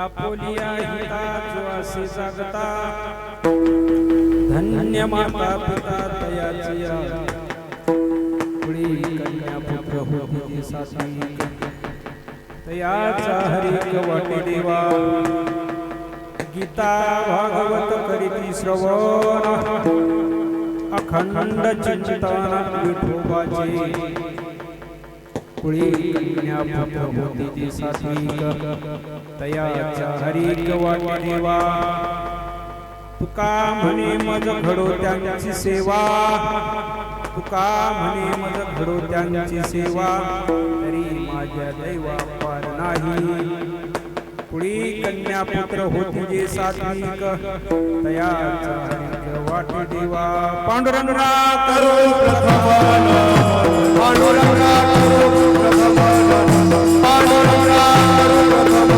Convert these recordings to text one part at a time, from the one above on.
आपोलिया हिता जो असे जागता धन्य माता पिता तयाचिया पुढे कन्या पुत्र होती सासरी तयाचा हरिक वाटे देवा गीता भागवत करीती श्रवण अखंड चिंतन विठोबाचे पुढे कन्या पुत्र होती सात्विक तयाचा हरिक वाटे देवा तुका म्हणे मज घडो त्यांची सेवा तुका म्हणे मज घडो त्यांची सेवा तरी माझ्या दैवा पार नाही पुढे कन्या पुत्र होती जे सात्विक तयाचा हरिक वाटे देवा पांडुरंगा करो प्रथम पांडुरंगा करो प्रथम पांडुरंगा करो प्रथम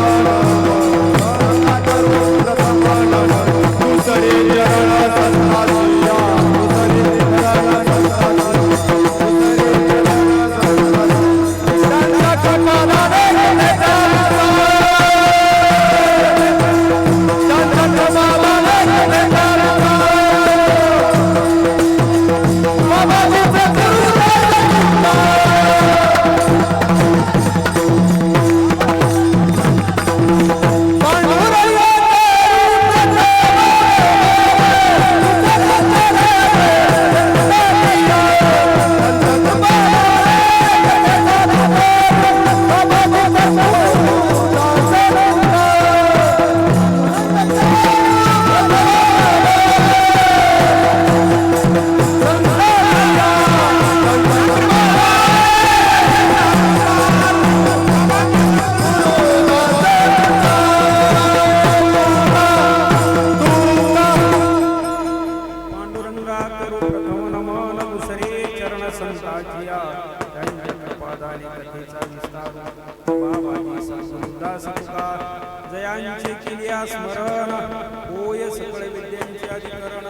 दुसरे जरा संतासिया दुसरे जरा जयांचे किलिया स्मरण होय सकळ विद्यांचे अधिकरण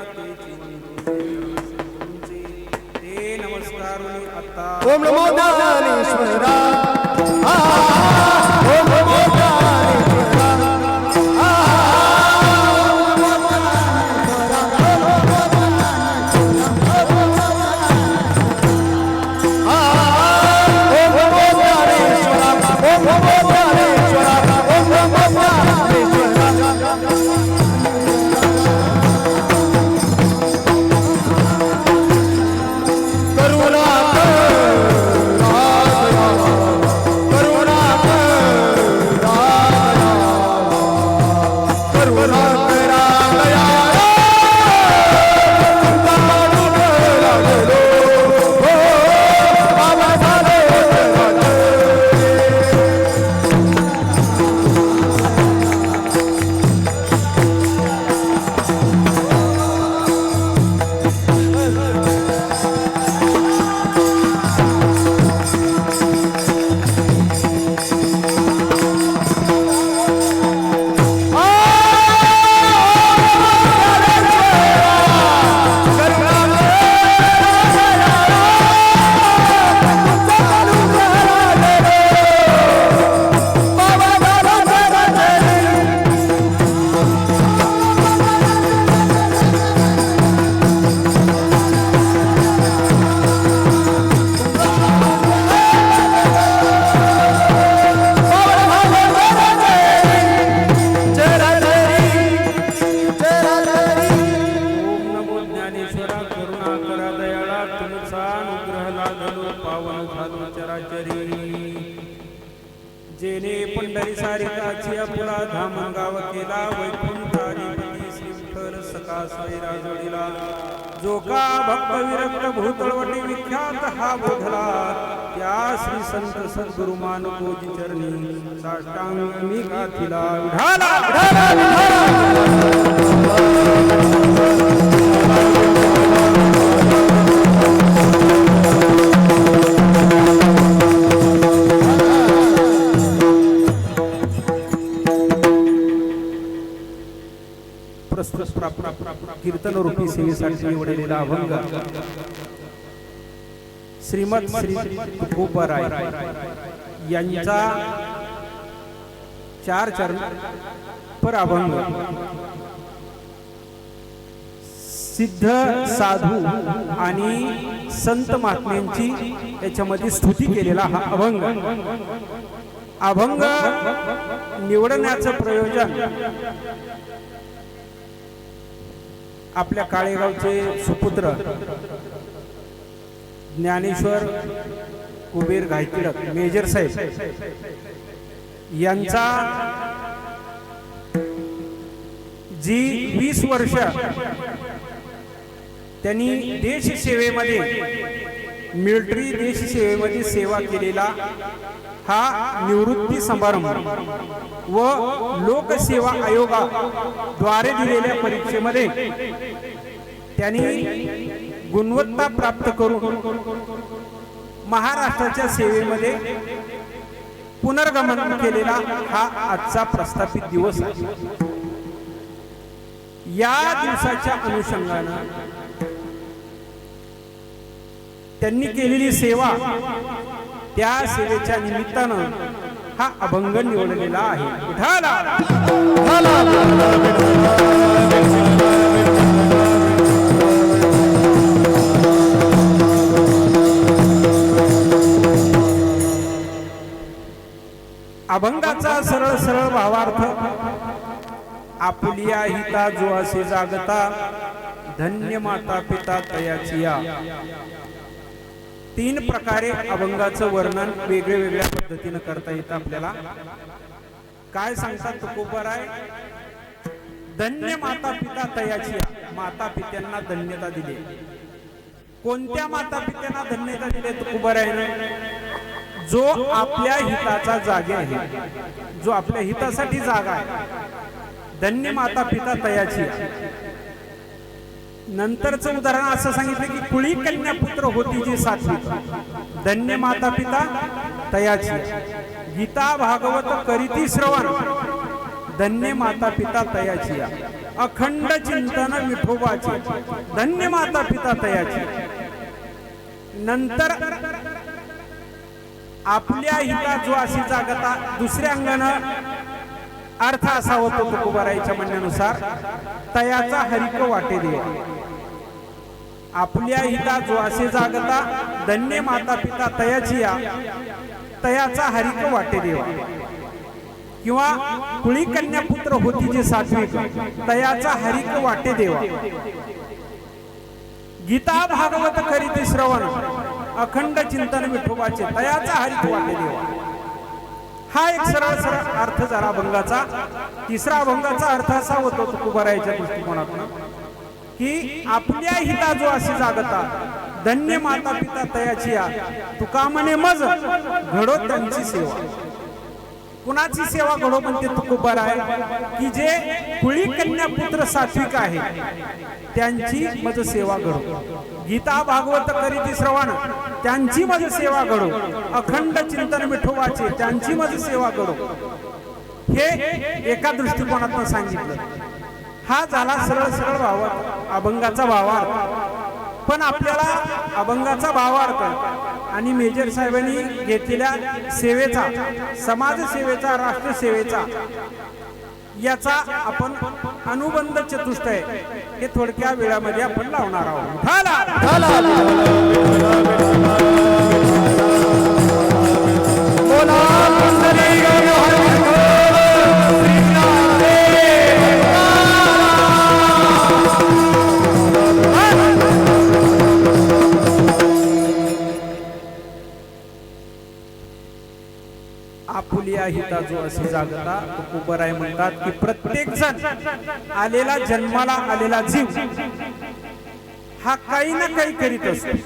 ते नमस्कार आता ओम नमो ज्ञानेश्वरा ओम नमो ज्ञानेश्वरा जेने पंढरी सारिकाची आपला धाम गाव केला वैकुंठारी श्री विठ्ठल सका साईरा जोडीला जो का भक्त विरक्त भूतळवटी विख्यात हा बोधला त्या श्री संत सद्गुरु मानकोजी चरणी साष्टांग मी गाथिला विठाला कीर्तन रूपी सेवेसाठी निवडलेला अभंग श्रीमद श्री तुकोबराय यांचा 4 चरण पर अभंग सिद्ध साधू आणि संत महात्म्यांची याच्यामध्ये स्तुती केलेला हा अभंग. अभंग निवडण्याचं प्रयोजन आपल्या काळेगावचे सुपुत्र ज्ञानेश्वर कुबेर घायतिडक मेजर साहेब यांचा जी 20 वर्ष त्यांनी देश सेवेमध्ये मिलिटरी देश सेवेमध्ये सेवा केलेला हा निवृत्ती समारंभ व लोकसेवा आयोगाद्वारे दिलेल्या परीक्षेमध्ये त्यांनी गुणवत्ता प्राप्त करून महाराष्ट्राच्या सेवेमध्ये पुनर्गमन केलेला हा आजचा प्रस्थापित दिवस आहे. या दिवसाच्या अनुषंगानं त्यांनी केलेली सेवा त्या सेवेच्या निमित्तानं हा अभंग निवडलेला आहे. अभंगाचा सरळ सरळ भावार्थ आपुलिया हिता जो असे जागता धन्य माता पिता तयाचिया. 3 प्रकारे अभंगाचं वर्णन वेगळ्या वेगळ्या पद्धतीने करता येतं आपल्याला. काय सांगतात तुकोबराय? धन्य माता पिता तयाचिया, माता पित्यांना धन्यता दिली. कोणत्या माता पित्यांना धन्यता दिली तुकोबरायनं? जो आपल्या हिताचा जागे आहे, जो आपल्या हितासाठी जागा आहे. धन्य माता पिता तयाची. नंतरचं उदाहरण असं सांगितलं की कुळी कन्या पुत्र होती जी सात्विक. धन्य माता पिता तयाची. गीता भागवत करीती श्रवण. धन्य माता पिता तयाची. अखंड चिंतन विठोबाचे. धन्य माता पिता तयाची. नंतर आपल्या हिता जो अशी जागता दुसऱ्या अंगानं अर्थ असा होतो तुकोबारायच्या म्हणण्यानुसार तयाचा हरिक वाटे दे. आपल्या हिता जो असे जागता धन्य माता पिता तयाचिया, तयाचा हरिक वाटे देवा. किंवा कुळी कन्या पुत्र होती जी सात्विक, तयाचा हरिक वाटे देवा. गीता भागवत करीती श्रवण. अखंड चिंतन विठोबाचे. तयाचा हरिक वाटे देवा. हा एक सरळ सरळ अर्थ झाला अभंगाचा. तिसरा अभंगाचा अर्थ असा होतो तुकोबारायच्या दृष्टिकोनातून की आपल्या हिता जो अशी जागता धन्य माता पिता तयाचिया, तुका म्हणे मज घडो त्यांची सेवा. कुणाची सेवा घडो म्हणते तुकोबाराय? की जे कुळी कन्या पुत्र सात्विक आहे त्यांची मज सेवा घडो. गीता भागवत करीती श्रवण त्यांची मज सेवा घडो. अखंड चिंतन विठोबाचे त्यांची मज सेवा घडो. हे एका दृष्टिकोनातून सांगितलं. हा झाला सरळ सरळ भावार्थ, अभंगाचा भावार्थ. पण आपल्याला अभंगाचा भावार्थ आणि मेजर साहेबांनी घेतलेल्या सेवेचा, समाज सेवेचा, राष्ट्र सेवेचा, याचा आपण अनुबंध चतुष्टय हे थोडक्या वेळामध्ये आपण लावणार आहोत. आपुलिया हिता जो असे जागता तुकोबाराय म्हणतात की प्रत्येक जण आलेला, जन्माला आलेला जीव हा काही ना काही करीत असतो.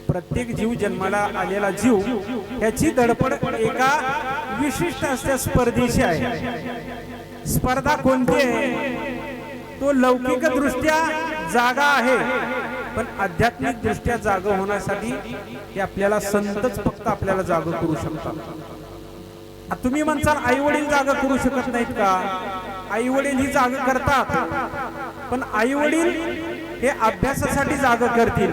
प्रत्येक जीव जन्माला आलेला जीव ह्याची धडपड एका विशिष्ट असल्या स्पर्धेशी आहे. स्पर्धा कोणती आहे? तो लौकिक दृष्ट्या जागा आहे, पण आध्यात्मिक दृष्ट्या जाग होण्यासाठी हे आपल्याला संतच फक्त आपल्याला जाग करू शकतात. तुम्ही म्हणसाल आई वडील जाग करू शकत नाहीत का? आई वडील ही जाग करतात, पण आई वडील हे अभ्यासासाठी जाग करतील,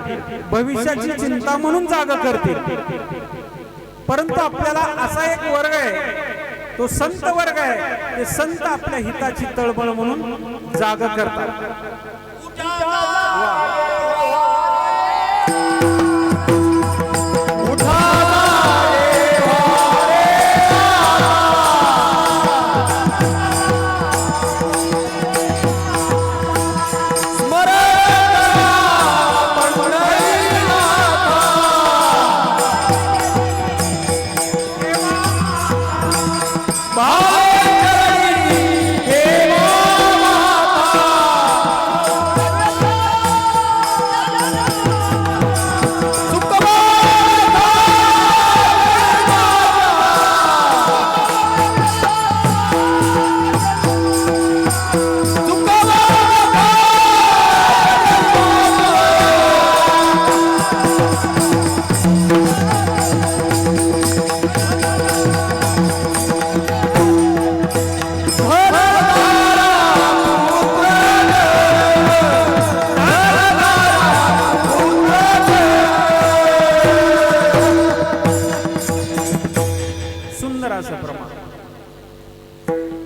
भविष्याची चिंता म्हणून जाग करतील. परंतु आपल्याला असा एक वर्ग आहे तो संत वर्ग आहे. ते संत आपल्या हिताची तळमळ म्हणून जाग करतात.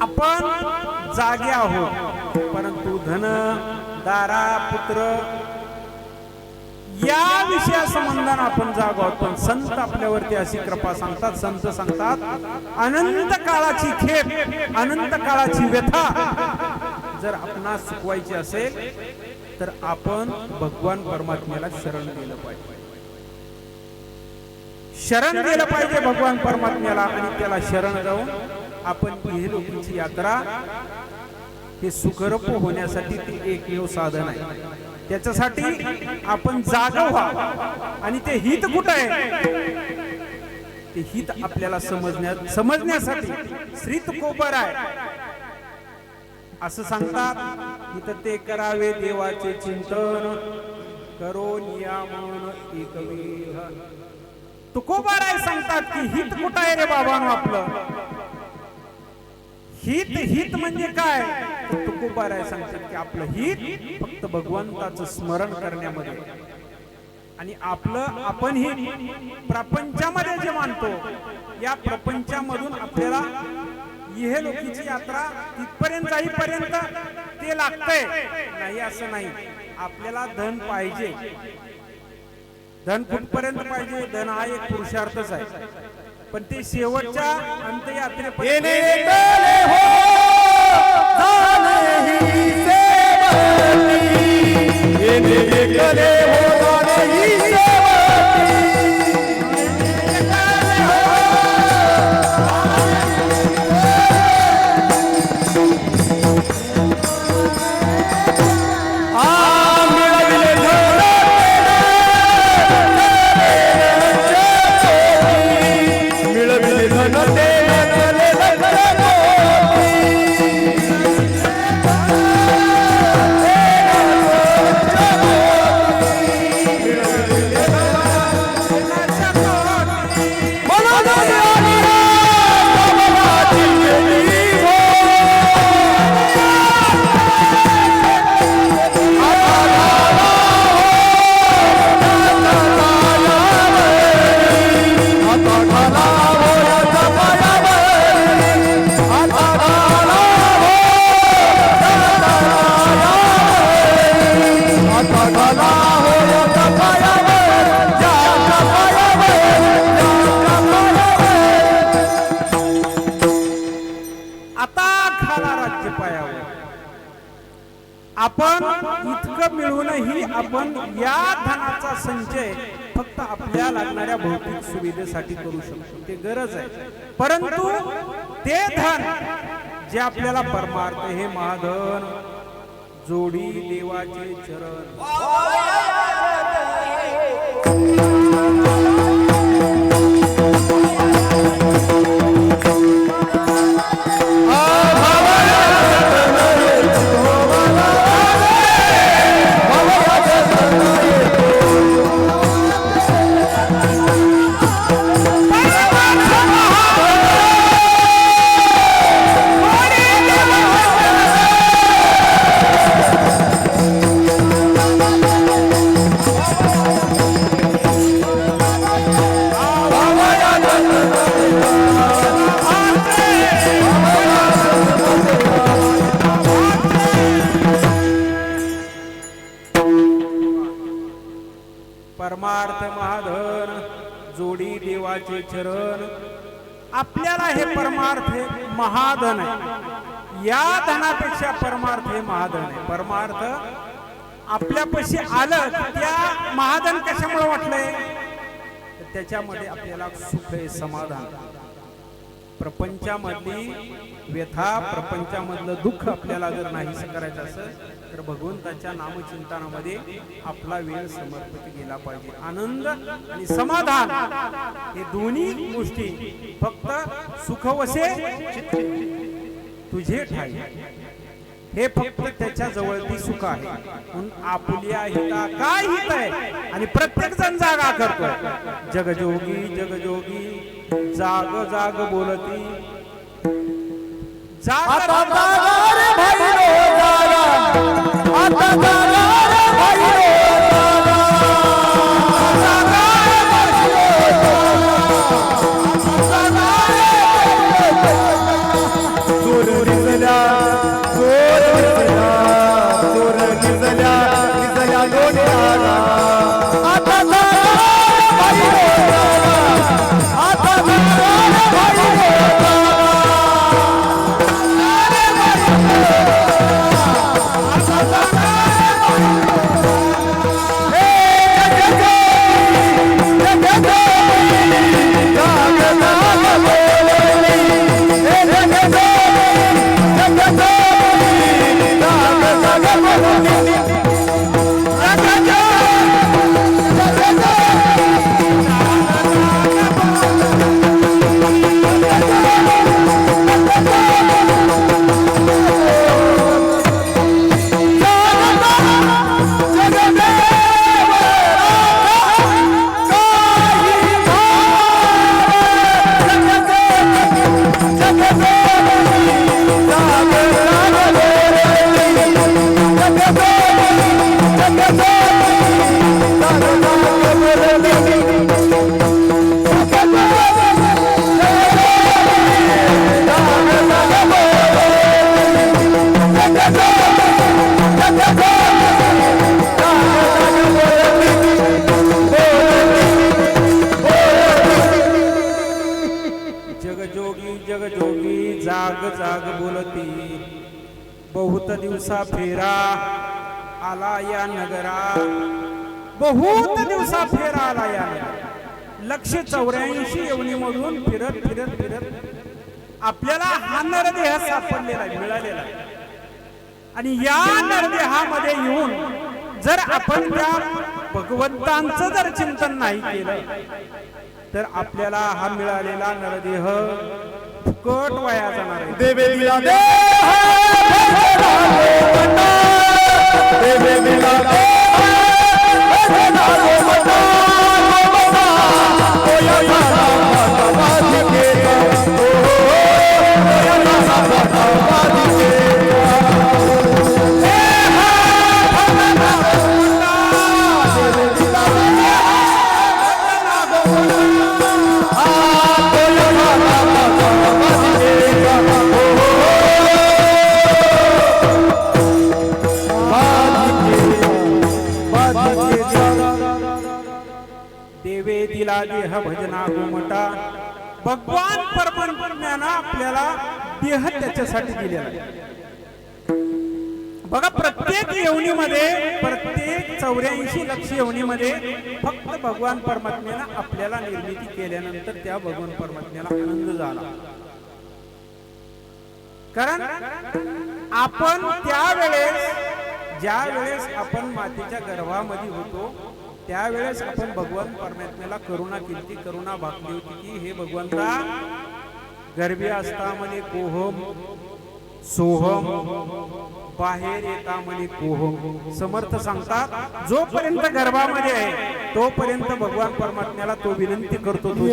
आपण जागे आहोत, परंतु धन दारा पुत्र या विषया संबंधाने आपण जागो आहोत. पण संत आपल्यावरती अशी कृपा सांगतात. संत सांगतात अनंत काळाची खेप, अनंत काळाची व्यथा जर आपणास चुकवायची असेल तर आपण भगवान परमात्म्याला शरण गेलं पाहिजे. शरण गेलं पाहिजे भगवान परमात्म्याला. आणि त्याला शरण जाऊन आपण इहलोकीची यात्रा हे सुखरूप होण्यासाठी ती एकमेव साधन आहे. त्याच्यासाठी आपण जागा व्हा. आणि ते हित कुठं आहे? ते हित आपल्याला समजण्यासाठी श्री तुकोबर आहे. असं सांगतात इथं ते करावे देवाचे चिंतन, करो नियामन एकविध. तुकोबर आहे सांगतात की हित कुठं आहे रे बाबांनो आपलं? हित म्हणजे काय? तुकोबार आहे सांगतात की आपलं हित फक्त भगवंताचं स्मरण करण्यामध्ये. आणि आपण हित प्रपंचामध्ये जे मानतो, या प्रपंचामधून आपल्याला इहलोकीची यात्रा तिथपर्यंत जाईपर्यंत ते लागतंय नाही असं नाही. आपल्याला धन पाहिजे. धन कुठपर्यंत पाहिजे? धन हा एक पुरुषार्थच आहे. पण ते शेवटच्या अंत्ययात्रेपर्यंत आपण इतकं मिळूनही आपण या धनाचा संचय फक्त आपल्या लागणाऱ्या भौतिक सुविधेसाठी करू शकतो. ते गरज आहे. परंतु ते धन जे आपल्याला परमार्थ हे महाधन जोडी देवाचे चरण. जोडी देवाचे चरण. आपल्याला हे परमार्थ हे महाधन आहे. या धनापेक्षा परमार्थ हे महाधन आहे. परमार्थ आपल्यापाशी आलं त्या महाधन कशामुळे वाटलंय तर त्याच्यामध्ये आपल्याला सुख आहे, समाधान. प्रपंचामधली व्यथा, प्रपंचामधलं दुःख आपल्याला जर नाहीसं करायचं असेल तर भगवंताच्या नामचिंतनामध्ये आपला वेळ समर्पित केला पाहिजे. आनंद आणि समाधान हे दोन्ही गोष्टी फक्त सुख वसे तुझे ठाई हे फक्त त्याच्या जवळती सुख आहे. म्हणून आपुल्या हिता काय हित आहे आणि प्रत्येक जण जागा करतोय. जगजोगी जगजोगी जाग जाग बोलती. आता जागा रे भाई रो जागा, आता जागा रे भाई रो जागा, चोर निजल्या, चोर निजल्या, चोर निजल्या, निजल्या लोण्याला. आता जागा रे भाई रो जागा, आता जागा रे भाई रो जागा. जगजोगी जाग जाग बोलती. बहुत दिवसा फेरा आला या नगरा. बहुत दिवसा फेरा आला या नगरा. 184 योनीमधून फिरत फिरत फिरत आपल्याला हा नरदेह सापडलेला आहे, मिळालेला आहे. आणि या नरदेहामध्ये येऊन जर आपण त्या भगवंतांचं जर चिंतन नाही केलं तर आपल्याला हा मिळालेला नरदेह फुकट वाया जाणार आहे. देवे दिला देव, देवे दिला देवे दिला देह भजना गोमटा. भगवान परमात्म्यानं आपल्याला देह त्याच्यासाठी दिलेला आहे. बघा प्रत्येक योनीमध्ये, प्रत्येक 84 लक्ष योनीमध्ये फक्त भगवान परमात्म्यानं आपल्याला निर्मिती केल्यानंतर त्या भगवान परमात्म्याला आनंद झाला. कारण आपण त्यावेळेस, ज्या वेळेस आपण मातेच्या गर्भामध्ये होतो त्यावेळेस आपण भगवान परमात्म्याला करुणा केली, करुणा भागली होती की हे भगवंता गर्भी असता म्हणे कोहम सोहम, बाहेर येता म्हणे कोहम. समर्थ सांगतात जोपर्यंत गर्भामध्ये आहे तोपर्यंत भगवान परमात्म्याला तो विनंती करतो, तो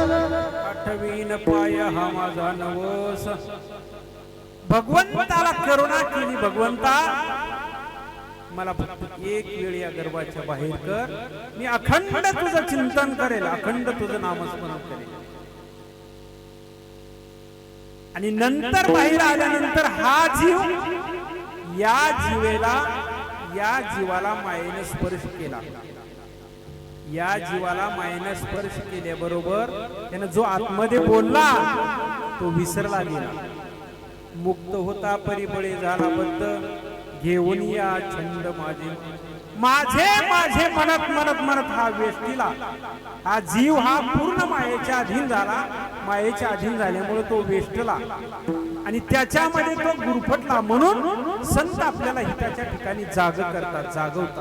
आठवीन पाय हा माझा नवस. भगवंताला करुणा केली, भगवंता मला फक्त एक वेळ या गर्भाच्या बाहेर कर, मी अखंड तुझं चिंतन करेल, अखंड तुझं नामस्मरण करेल. आणि नंतर बाहेर आल्यानंतर हा जीव या जीवाला मायेने स्पर्श केला. या जीवाला मायेने स्पर्श केल्याबरोबर त्याने जो आतमध्ये बोलला तो विसरला गेला. मुक्त होता परिबळे झाला बद्ध, घेऊन या छंद माझे माझे माझे म्हणत म्हणत म्हणत हा वेष्टीला, हा जीव हा पूर्ण मायेच्या अधीन झाला. मायेच्या अधीन झाल्यामुळे तो वेष्टला आणि त्याच्यामध्ये तो गुरफटला. म्हणून संत आपल्याला हिताच्या ठिकाणी जागवतात.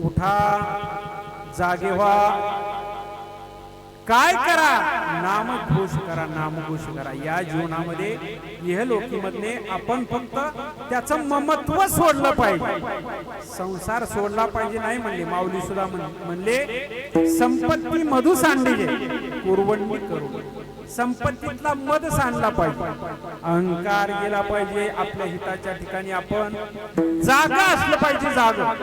उठा, जागे व्हा, काय करा, नामघोष करा, नामघोष करा. या जीवनामध्ये इहलोकीमधले आपण फक्त त्याचं ममत्व सोडलं पाहिजे, संसार सोडला पाहिजे नाही म्हणले. माऊली सुद्धा म्हणले संपत्ती मधु सांडले कुरवंडी करू, संपत्तीतला मध सांडला पाहिजे, अहंकार गेला पाहिजे. आपल्या हिताच्या ठिकाणी आपण जागा असलं पाहिजे. जागा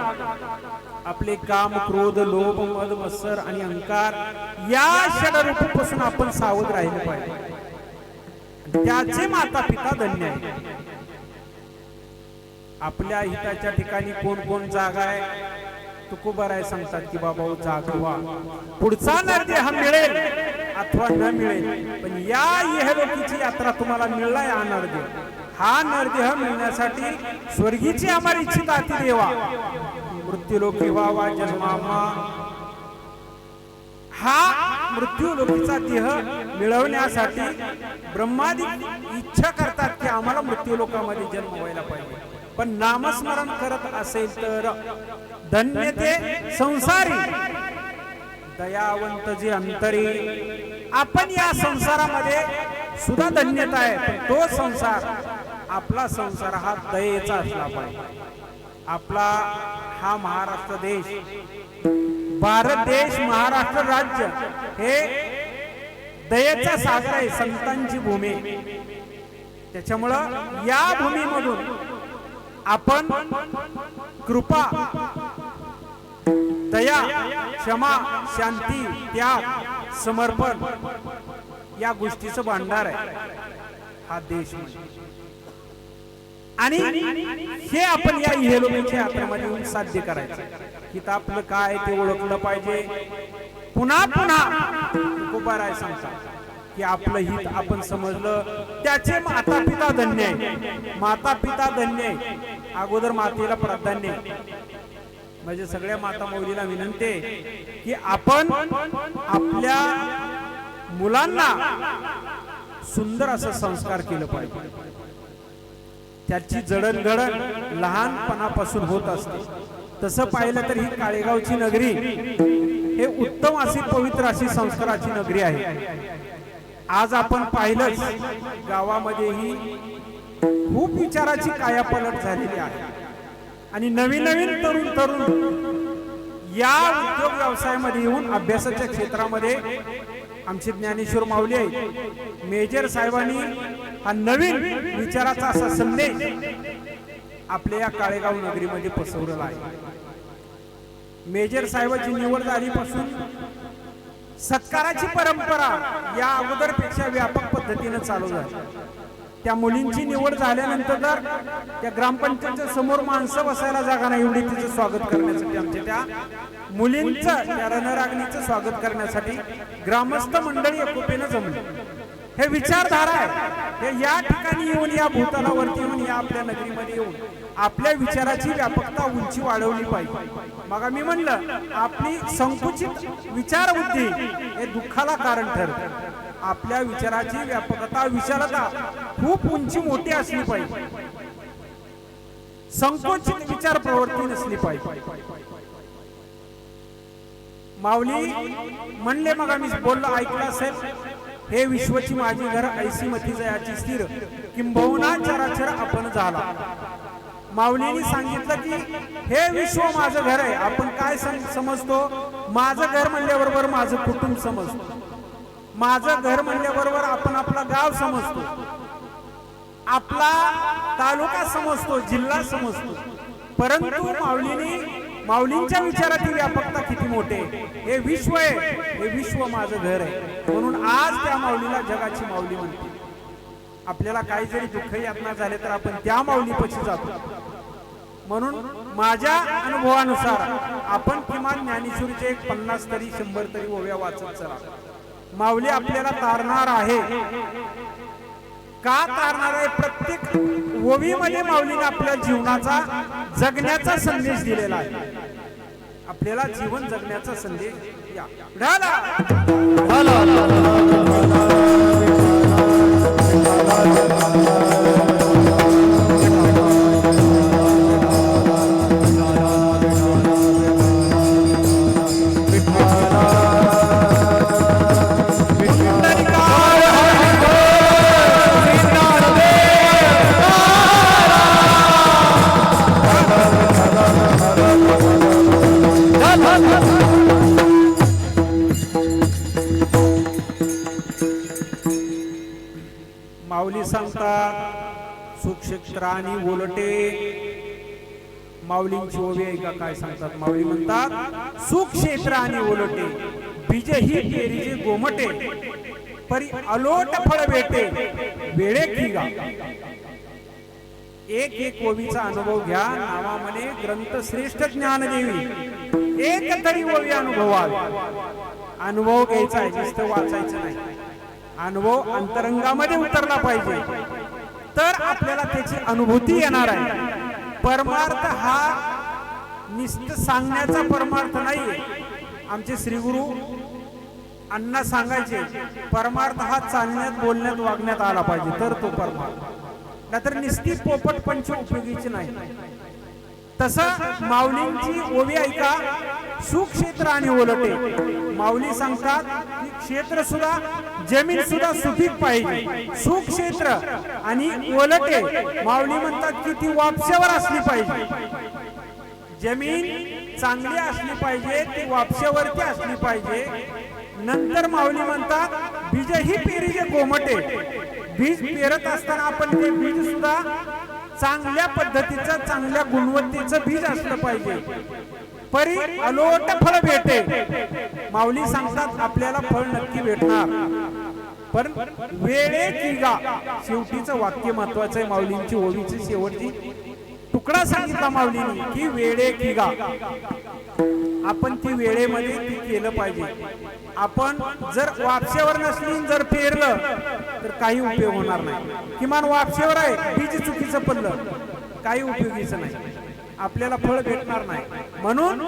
आपले काम, क्रोध, लोभ, मद, मत्सर आणि अहंकार या षडरूपापासून आपण सावध राहिले पाहिजे. त्याचे माता पिता धन्य आहे. आपल्या हिताच्या ठिकाणी कोण कोण जागा आहे, तुकोबाराय सांगतात की बाबा जागवा, पुढचा नरदेह मिळेल अथवा न मिळेल, पण या इहलोकीची यात्रा तुम्हाला मिळलाय. हा नरदेह मिळण्यासाठी स्वर्गीची आम्हाला इच्छित अति देवा, मृत्यूलोकी व्हावा जन्मामा. हा मृत्यूलोकीचा देह मिळवण्यासाठी ब्रह्मादी इच्छा करतात की आम्हाला मृत्यूलोकामध्ये जन्म व्हायला पाहिजे. पण नामस्मरण करत असेल तर धन्य ते संसारी, दयावंत जे अंतरी. आपण या संसारामध्ये सुद्धा धन्यता आहे, पण तो संसार, आपला संसार हा दयेचा असला पाहिजे. आपला हा महाराष्ट्र देश, भारत देश, महाराष्ट्र राज्य हे दयेचा सागर आहे, संतांची भूमी. त्याच्यामुळं या भूमीमधून आपण कृपा, दया, क्षमा, शांती, त्याग, समर्पण या गोष्टीचं भांडार आहे हा देश. आणि हे आपण या इहलोकीच्या यात्रेमध्ये येऊन साध्य करायचं. हित आपलं काय ते ओळखलं पाहिजे. पुन्हा पुन्हा तुकोबाराय सांगतात की आपलं हित आपण समजलं, त्याचे माता पिता धन्य आहे. माता पिता धन्य आहे. अगोदर मातेला प्राधान्य आहे. म्हणजे सगळ्या माता मौलीला विनंती आहे की आपण आपल्या मुलांना सुंदर असं संस्कार केलं पाहिजे. त्याची जडणघडण लहानपणापासून होत असते. तसं पाहिलं तर ही काळेगावची नगरी हे उत्तम अशी पवित्र अशी संस्काराची नगरी आहे. आज आपण पाहिलं गावामध्ये ही खूप विचाराची कायापलट झालेली आहे आणि नवीन नवीन तरुण या उद्योग व्यवसायामध्ये येऊन अभ्यासाच्या क्षेत्रामध्ये आमचे ज्ञानेश्वर माऊली आहेत. मेजर साहेबांनी हा नवीन विचाराचा असा संदेश आपल्या या काळेगाव नगरीमध्ये पसरवलेला आहे. मेजर साहेबांची निवड झालीपासून सत्काराची परंपरा या अगोदरपेक्षा व्यापक पद्धतीने चालू झाली. त्या मुलींची निवड झाल्यानंतर तर त्या ग्रामपंचायतच्या समोर माणसं बसायला जागा नाही, एवढी तिचं स्वागत करण्यासाठी आमच्या त्या मुलींचं त्या रणरागिणीचं स्वागत करण्यासाठी ग्रामस्थ मंडळी एकोप्याने जमली. हे विचारधारा आहे. हे या ठिकाणी येऊन या भूतलावरती येऊन या आपल्या नगरीमध्ये येऊन आपल्या विचाराची व्यापकता उंची वाढवली पाहिजे. मग मी म्हणलं आपली संकुचित विचारबुद्धी हे दुःखाला कारण ठरते. आपल्या विचाराची व्यापकता विशालता खूप उंची मोठी असली पाहिजे. संकुचित विचार प्रवृत्ती नसली पाहिजे. माऊली म्हणले, मग आम्ही बोललो ऐकलं असेल, हे विश्वची माझी घर ऐसी मती जयाची स्थिर किंबहुना चराचर आपण झाला. माऊलींनी सांगितलं की हे विश्व माझं घर आहे. आपण काय समजतो? माझं घर म्हणल्याबरोबर माझं कुटुंब समजतो. माझं घर म्हणल्याबरोबर आपण आपला गाव समजतो, आपला तालुका समजतो, जिल्हा समजतो. परंतु माऊलींच्या विचाराची व्यापकता किती मोठे. हे विश्व आहे, हे विश्व माझं घर आहे. म्हणून आज त्या माऊलीला जगाची माऊली म्हणते. आपल्याला काही जरी दुःख यातना झाले तर आपण त्या माऊलीपाशी जातो. म्हणून माझ्या अनुभवानुसार आपण किमान ज्ञानेश्वरीचे 50 तरी 100 तरी ओव्या वाचत चला. माऊली आपल्याला तारणार आहे. का तारणार आहे? प्रत्येक ओवीमध्ये माऊलीने आपल्या जीवनाचा जगण्याचा संदेश दिलेला आहे. आपल्याला जीवन जगण्याचा संदेश या माऊली सांगतात सुक्षेत्र आणि उलटे. माऊलींची ओवी आहे का? काय सांगतात? माऊली म्हणतात सुक्षेत्र आणि उलटे बीजही पेरीजे गोमटे परी अलोट फळ भेटे वेळे की गा. एक ओवीचा अनुभव घ्या. नावा म्हणे ग्रंथ श्रेष्ठ ज्ञानदेवी. एक तरी ओवी अनुभवाल. अनुभव घ्यायचा आहे, नुसतं वाचायचं नाही. अनुभव अंतरंगामध्ये उतरला पाहिजे तर आपल्याला त्याची अनुभूती येणार आहे. परमार्थ हा नुसतं सांगण्याचा परमार्थ नाहीये. आमचे श्रीगुरु अण्णा सांगायचे परमार्थ हा चालण्यात बोलण्यात वागण्यात आला पाहिजे तर तो परमार्थ. नाहीतर निस्ती पोपट पंच उपयोगीची नाही. तसं माऊलींची ओवी ऐका. सुक्षेत्र आणि ओलटे. माऊली सांगतात की क्षेत्र सुद्धा जमीन सुद्धा सुपीक पाहिजे. सुक्षेत्र आणि ओलटे माऊली म्हणतात की ती वापशावर असली पाहिजे. जमीन चांगली असली पाहिजे, ती वापशावरती असली पाहिजे. नंतर माऊली म्हणतात बीजही पेरीजे गोमटे. बीज पेरत असताना आपण ते बीज सुद्धा चांगल्या पद्धतीचं चांगल्या गुणवत्तेचं बीज असलं पाहिजे. परी अलोट फळ भेटे. माऊली सांगतात आपल्याला फळ नक्की भेटणार, पण वेळे की गा. शेवटीचं वाक्य महत्वाचं आहे. माऊलींची ओवीची शेवटची तुकडा सांगितला माऊलींनी की वेळे की गा. आपण ती वेळेमध्ये ती केलं पाहिजे. आपण जर वापशेवर नसली जर पेरलं तर काही उपयोग होणार नाही. किमान वापशेवर आहे, बीज चुकीचं पडलं काही उपयोगीचं नाही, आपल्याला फळ भेटणार नाही. म्हणून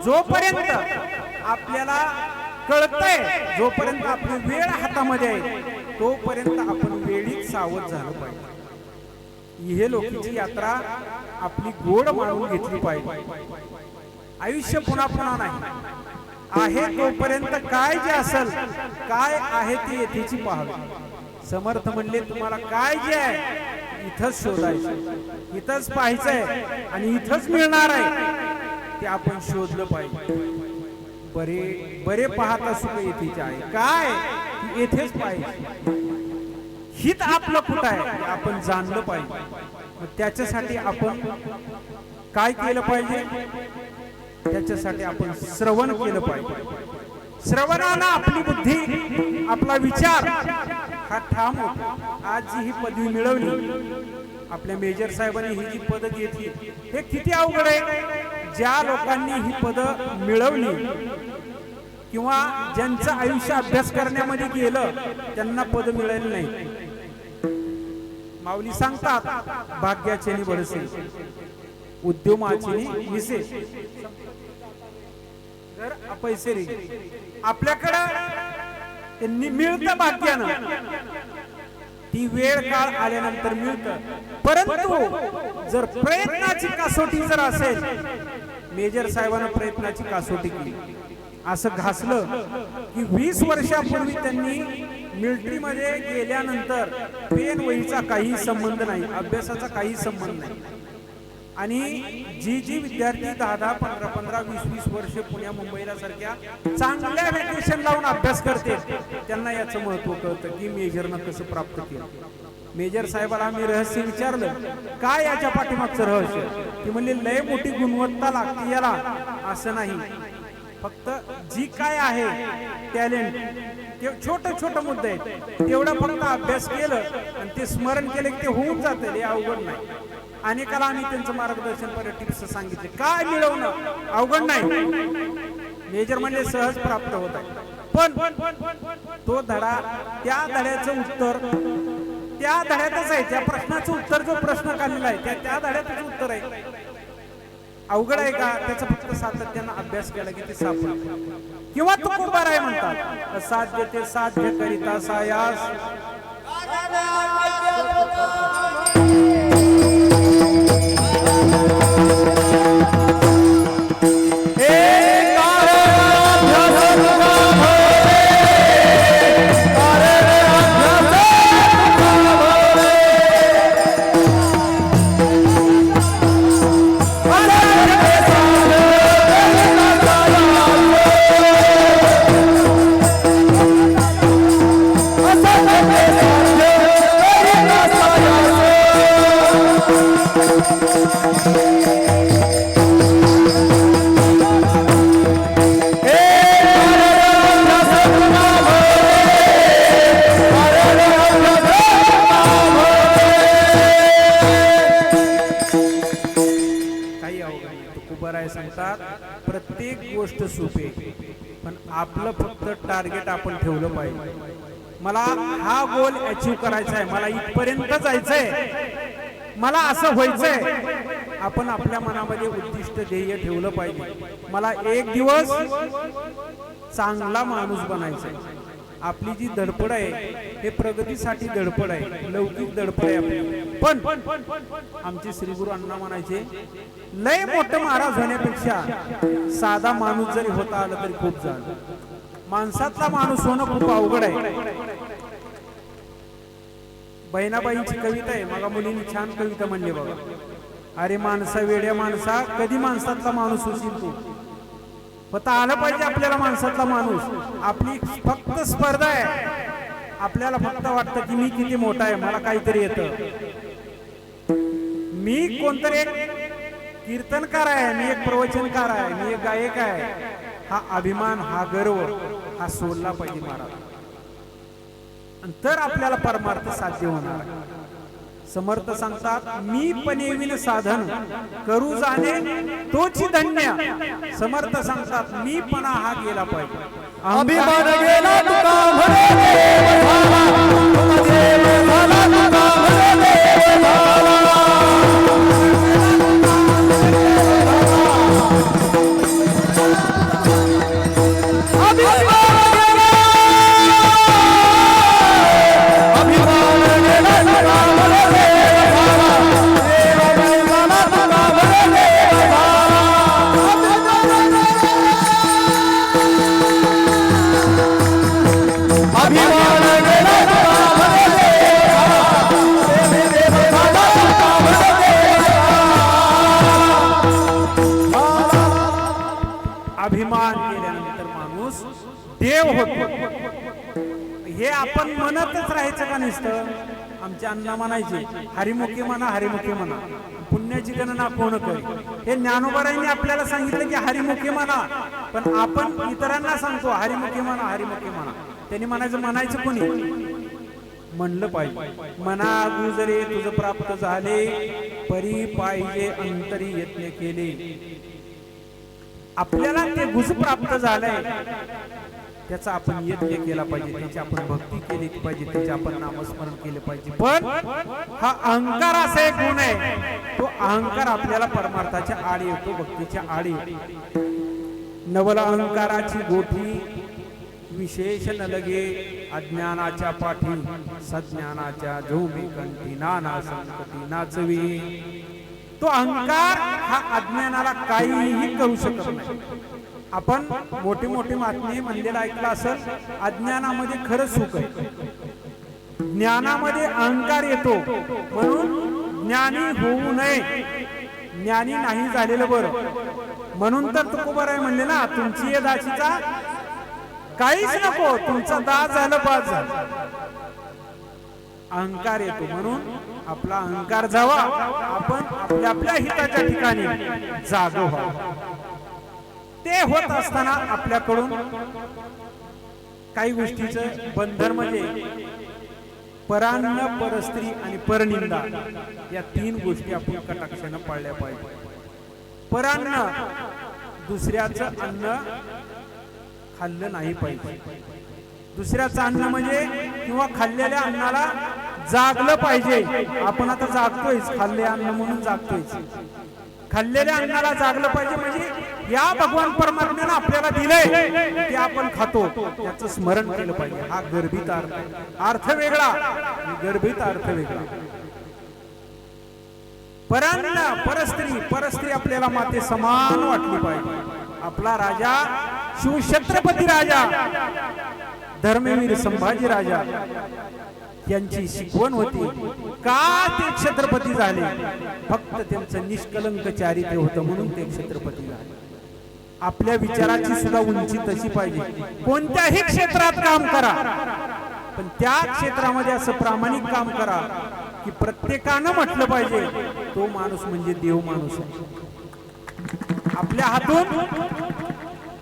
जोपर्यंत आपल्याला कळतंय, जोपर्यंत आपली वेळ हातामध्ये आहे तोपर्यंत आपण वेळीच सावध झालं पाहिजे. हे लोकीची यात्रा आपली गोड मानून घेतली पाहिजे. आयुष्य पुन्हा पुन्हा नाही आहे तोपर्यंत काय जे असेल काय आहे ते येथेची पाहावी. समर्थ म्हणले तुम्हाला काय जे आहे इथंच शोधायचं, इथंच पाहायचंय आणि इथंच मिळणार आहे. ते आपण शोधलं पाहिजे. बरे बरे पाहता सुख येथेच आहे, काय की येथेच पाहिजे. हित आपलं कुठं आहे ते आपण जाणलं पाहिजे. मग त्याच्यासाठी आपण काय केलं पाहिजे? त्याच्यासाठी आपण श्रवण केलं पाहिजे. श्रवणानं आपली बुद्धी, आपला विचार हा ठाम होतो. आज जी ही पदवी मिळवली आपल्या मेजर साहेबांनी, ही जी पद घेतली, हे किती अवघड आहे. ज्या लोकांनी ही पद मिळवली किंवा ज्यांचं आयुष्य अभ्यास करण्यामध्ये गेलं त्यांना पद मिळाली नाही. माऊली सांगतात, भाग्याचे नि बडसे उद्यमाचे निसे जर पैसे रे आपल्याकडं त्यांनी मिळतं भाग्यानं, ती वेळ काळ आल्यानंतर मिळतं. परंतु जर प्रयत्नाची कसोटी जर असेल, मेजर साहेबांना प्रयत्नाची कसोटी केली, असं घासलं की 20 वर्षापूर्वी त्यांनी मिलिटरीमध्ये गेल्यानंतर पेन वहीचा काही संबंध नाही, अभ्यासाचा काही संबंध नाही. आणि जी विद्यार्थी 10-10, 15-15, 20-20 वर्ष पुण्या मुंबईला सारख्या चांगल्या व्हॅकेशन लावून अभ्यास करते, त्यांना याचं महत्व कळतं की मेजरनं कसं प्राप्त केलं. मेजर साहेबाला आम्ही रहस्य विचारलं, काय याच्या पाठीमागचं रहस्य? ती म्हणली, लय मोठी गुणवत्ता लागते याला, असं नाही. फक्त जी काय आहे टॅलेंट, ते छोटं छोटं मुद्दे आहेत, तेवढं फक्त अभ्यास केलं आणि ते स्मरण केलं की ते होऊन जातं. हे अवघड नाही. अनेकाला आम्ही त्यांचं मार्गदर्शन पर टिप्स सांगितले, काय मिळवणं अवघड नाही. मेजर म्हणजे सहज प्राप्त होत आहे. पण तो धडा, त्या धड्याचं उत्तर त्या धड्यातच आहे. त्या प्रश्नाचं उत्तर, जो प्रश्न काढलेला आहे त्या धड्यातच उत्तर आहे. अवघड आहे का? त्याचा फक्त सातत्यानं अभ्यास केला की ते सापडतं. किंवा तुकोबाराय म्हणतात, साध्य ते साध्य करिता सायास सांगतात, प्रत्येक गोष्ट सोपी, पण आपलं फक्त टार्गेट आपण ठेवलं पाहिजे. मला हा गोल अचीव करायचा आहे, मला इथपर्यंत जायचंय, मला असं व्हायचंय. आपण आपल्या मनामध्ये उद्दिष्ट ध्येय ठेवलं पाहिजे. मला एक दिवस चांगला माणूस बनायचा आहे. आपली जी धडपड आहे हे प्रगतीसाठी धडपड आहे, लौकिक धडपड आहे आपली. पण आमचे श्री गुरु अण्णा म्हणायचे, लय मोठं महाराज होण्यापेक्षा साधा माणूस जरी होता आला तरी खूप झालं. माणसातला माणूस होणं खूप अवघड आहे. बहिणाबाईंची कविता आहे, मला मुलींनी छान कविता म्हणली बघा. अरे माणसा वेड्या माणसा, कधी माणसातला माणूस होशील तू? पता आलं पाहिजे आपल्याला माणसातला माणूस. आपली फक्त स्पर्धा आहे. आपल्याला फक्त वाटतं की मी किती मोठा आहे, मला काहीतरी येतं, मी कोणतरी एक कीर्तनकार आहे, मी एक प्रवचनकार आहे, मी एक गायक आहे. हा अभिमान, हा गर्व, हा सोडला पाहिजे महाराज. तर आपल्याला परमार्थ साध्य होणार आहे. समर्थ सांगतात, मी पणेविन साधन करू जाणे तोची धन्य. समर्थ सांगतात, मी पणा हा गेला पाहिजे. अभिमान गेला तुका म्हणे देव झाला, देव झाला तुका म्हणे देव झाला. अभिमान गेला देव होतो. हे आपण म्हणतच राहायचं का नुसतं? आमचे अण्णा म्हणायचे हरिमुखी म्हणा, हरिमुखी म्हणा, पुण्याची गणना कोण करी. हे ज्ञानोबारायांनी आपल्याला सांगितलं की हरिमुखी म्हणा, पण आपण इतरांना सांगतो हरिमुखी म्हणा, हरिमुखी म्हणा. त्यांनी म्हणायचं कोणी म्हणलं पाहिजे. मना गुजरे तुझ प्राप्त झाले, परी पाहिजे अंतरी यत्न केले. आपल्याला ते गुज प्राप्त झालंय, त्याचा आपण यत्न केला पाहिजे, त्याची आपण भक्ती केली पाहिजे, त्याचे आपण नामस्मरण केले पाहिजे. पण हा अहंकार असा एक गुण आहे, तो अहंकार आपल्याला परमार्थाच्या आडी येतो, भक्तीच्या आडी येतो. नवल अहंकाराची गोठी विशेष न लगे, अज्ञानाच्या पाठी सज्ञानाच्या झोंबी कंठी, नाना संकटी नाचवी. तो अहंकार हा अज्ञानाला काहीही करू शकत नाही. आपण मोठी मोठी बातमी म्हणलेला ऐकला असेल, अज्ञानामध्ये खरं सुख आहे, ज्ञानामध्ये अहंकार येतो. म्हणून ज्ञानी होऊ नये, ज्ञानी नाही झालेलं बरं. म्हणून तर तुकोबाराय म्हणले ना, तुमची ये दासीचा काहीच नको, तुमचा दास झालं बास झालं. अहंकार येतो, म्हणून आपला अहंकार जावा, आपण आपल्या आपल्या हिताच्या ठिकाणी जाग व्हावं. ते होत असताना आपल्याकडून काही गोष्टीचं बंधन म्हणजे परान्न, परस्त्री आणि परनिंदा या तीन गोष्टी आपण कटाक्षानं पाळल्या पाहिजे. परान्न, दुसऱ्याचं अन्न खाल्लं नाही पाहिजे. दुसऱ्याचं अन्न म्हणजे किंवा खाल्लेल्या अन्नाला जागलं पाहिजे. आपण आता जागतोय, खाल्ले अन्न म्हणून जागतोय. खाल्लेल्या अन्नाला जागलं पाहिजे म्हणजे या भगवान परमात्म्याने आपल्याला दिलंय ते आपण खातो, त्याचं स्मरण केलं पाहिजे. हा गर्भित अर्थ, अर्थ वेगळा, गर्भित अर्थ वेगळा. परान्न, परस्त्री, परस्त्री आपल्याला माते समान वाटली पाहिजे. आपला राजा शिवछत्रपती राजा धर्मवीर संभाजी राजा यांची शिकवण होती का ते छत्रपती झाले? फक्त त्यांचं निष्कलंक चारित्र्य होतं म्हणून ते छत्रपती झाले. आपल्या विचाराची सुद्धा उंची तशी पाहिजे. कोणत्याही क्षेत्रात काम करा, पण त्या क्षेत्रामध्ये असं प्रामाणिक काम करा की प्रत्येकानं म्हटलं पाहिजे तो माणूस म्हणजे देव माणूस आहे. आपल्या हातून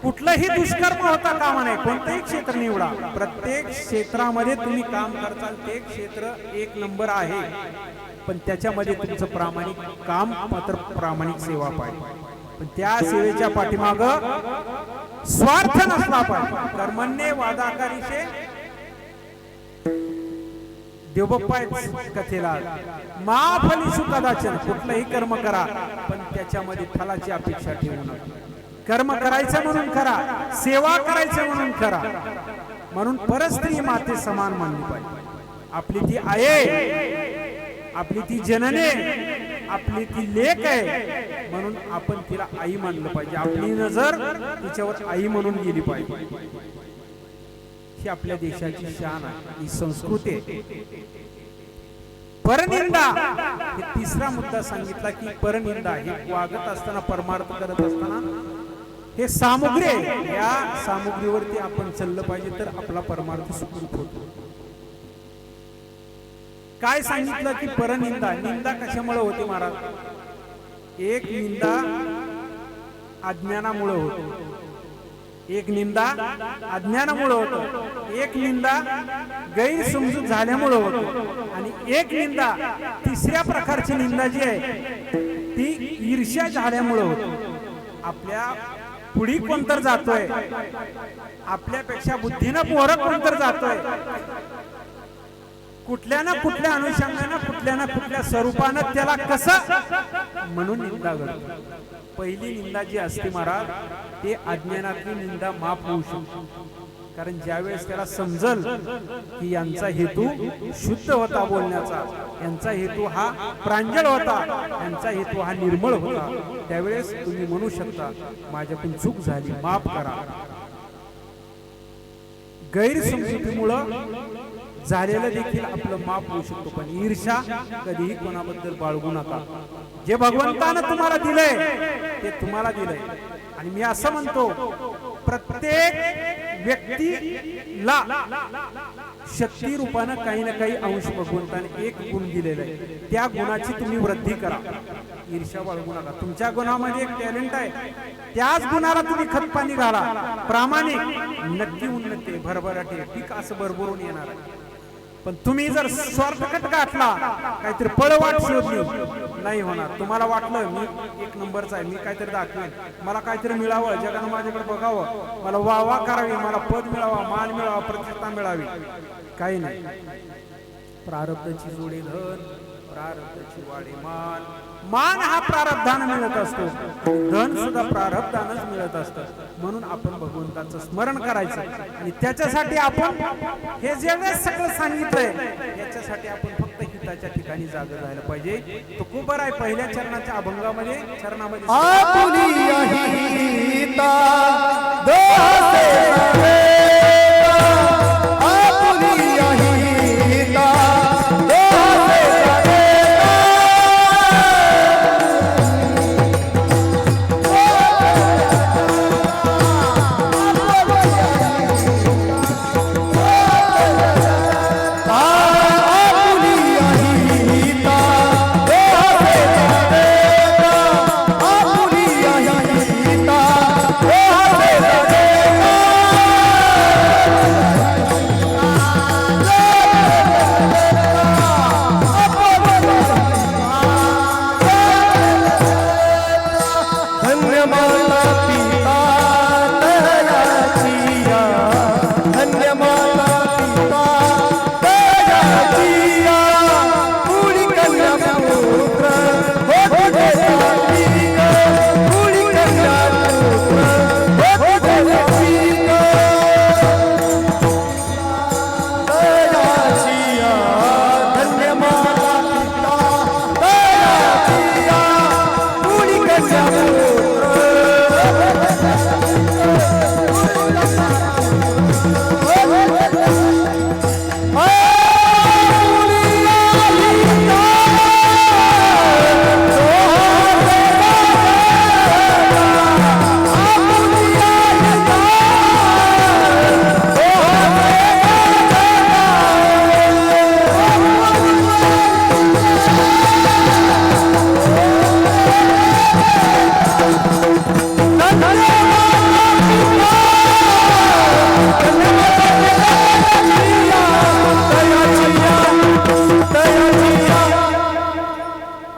कुठलंही दुष्कर्म होता कामा नये. कोणतंही क्षेत्र निवडा, प्रत्येक क्षेत्रामध्ये तुम्ही काम करताल ते क्षेत्र एक नंबर आहे, पण त्याच्यामध्ये तुमचं प्रामाणिक काम, मात्र प्रामाणिक सेवा पाहिजे. पण त्या सेवेच्या पाठीमाग स्वार्थ नसला पाहिजे. कर्मण्ये वादाकारीशे देवबाप्पा कथेला माफलिषु कदाचन. कुठलंही कर्म करा, पण त्याच्यामध्ये फलाची अपेक्षा ठेवू नका. कर्म करायचं म्हणून करा, सेवा करायचं म्हणून करा. म्हणून परस्त्री माते समान मानली पाहिजे. आपली ती आहे, आपली ती जनने, आपली ती लेक आहे, म्हणून आपण तिला आई मानलं पाहिजे. आपली नजर तिच्यावर आई म्हणून गेली पाहिजे. ही आपल्या देशाची शान आहे, ही संस्कृती आहे. परनिंदा, हे तिसरा मुद्दा सांगितला की परनिंदा हे वागत असताना, परमार्थ करत असताना हे सामुग्री आहे, या सामुग्रीवरती आपण चाललं पाहिजे तर आपला परमार्थ सुखरूप होतो. काय सांगितलं की परनिंदा, निंदा कशामुळे होते महाराज? एक निंदा अज्ञानामुळे होतो, एक निंदा अज्ञानामुळे होतो, एक निंदा गैरसमजूत झाल्यामुळे होतो, आणि एक निंदा, तिसऱ्या प्रकारची निंदा जी आहे ती ईर्ष्या झाल्यामुळे होतो. आपल्या पुढी कोणतर जातोय, आपल्यापेक्षा बुद्धीनं पोरं कोणतर जातोय, कुठल्या ना कुठल्या अनुषंगाने, कुठल्या ना कुठल्या स्वरूपानं त्याला कसं म्हणून निंदा करतो. पहिली निंदा जी असते महाराज, ते अज्ञानातली निंदा माफ होऊ शकते. कारण ज्यावेळेस त्याला समजल की यांचा हेतू शुद्ध होता बोलण्याचा, यांचा हेतू हा प्रांजळ होता, यांचा हेतू हा निर्मळ होता, त्यावेळेस तुम्ही म्हणू शकता माझ्याकडून चूक झाली, माफ करा. गैरसमजुतीमुळं झालेलं देखील आपलं माफ होऊ शकतो. पण ईर्ष्या कधीही कोणाबद्दल बाळगू नका. जे भगवंतानं तुम्हाला दिलंय ते तुम्हाला दिलंय. आणि मी असं म्हणतो, प्रत्येक व्यक्तीला शक्ती रूपानं काही ना काही अंश भगवंताने एक गुण दिलेला आहे, त्या गुणाची तुम्ही वृद्धी करा, ईर्ष्या बाळगू नका. तुमच्या गुणामध्ये एक टॅलेंट आहे, त्याच गुणाला तुम्ही खतपाणी घाला, प्रामाणिक, नक्की उन्नती भरभराटी पीक असं भरभरून येणार आहे. पण तुम्ही जर स्वार्थकट गाठला, काहीतरी पळवाट शोधली, नाही होणार. तुम्हाला वाटलं मी एक नंबरचा आहे, मी काहीतरी दाखवेन, मला काहीतरी मिळावं, जगानं माझ्याकडे बघावं, मला वाहवा करावी, मला पद मिळावा, मान मिळावा, प्रतिष्ठा मिळावी, काही नाही. प्रारब्धाची जोडे धन, प्रारब्धाची वाढे मान. मान हा प्रारब्धानं मिळत असतो, धन सुद्धा प्रारब्धानंच मिळत असतं. म्हणून आपण भगवंताचं स्मरण करायचं आणि त्याच्यासाठी आपण हे जे सगळं सांगितलंय याच्यासाठी आपण फक्त हिताच्या ठिकाणी जागा जायला पाहिजे. तो खूप बरं आहे. पहिल्या चरणाच्या अभंगामध्ये चरणामध्ये आपुलिया हिता दोसे सवेता,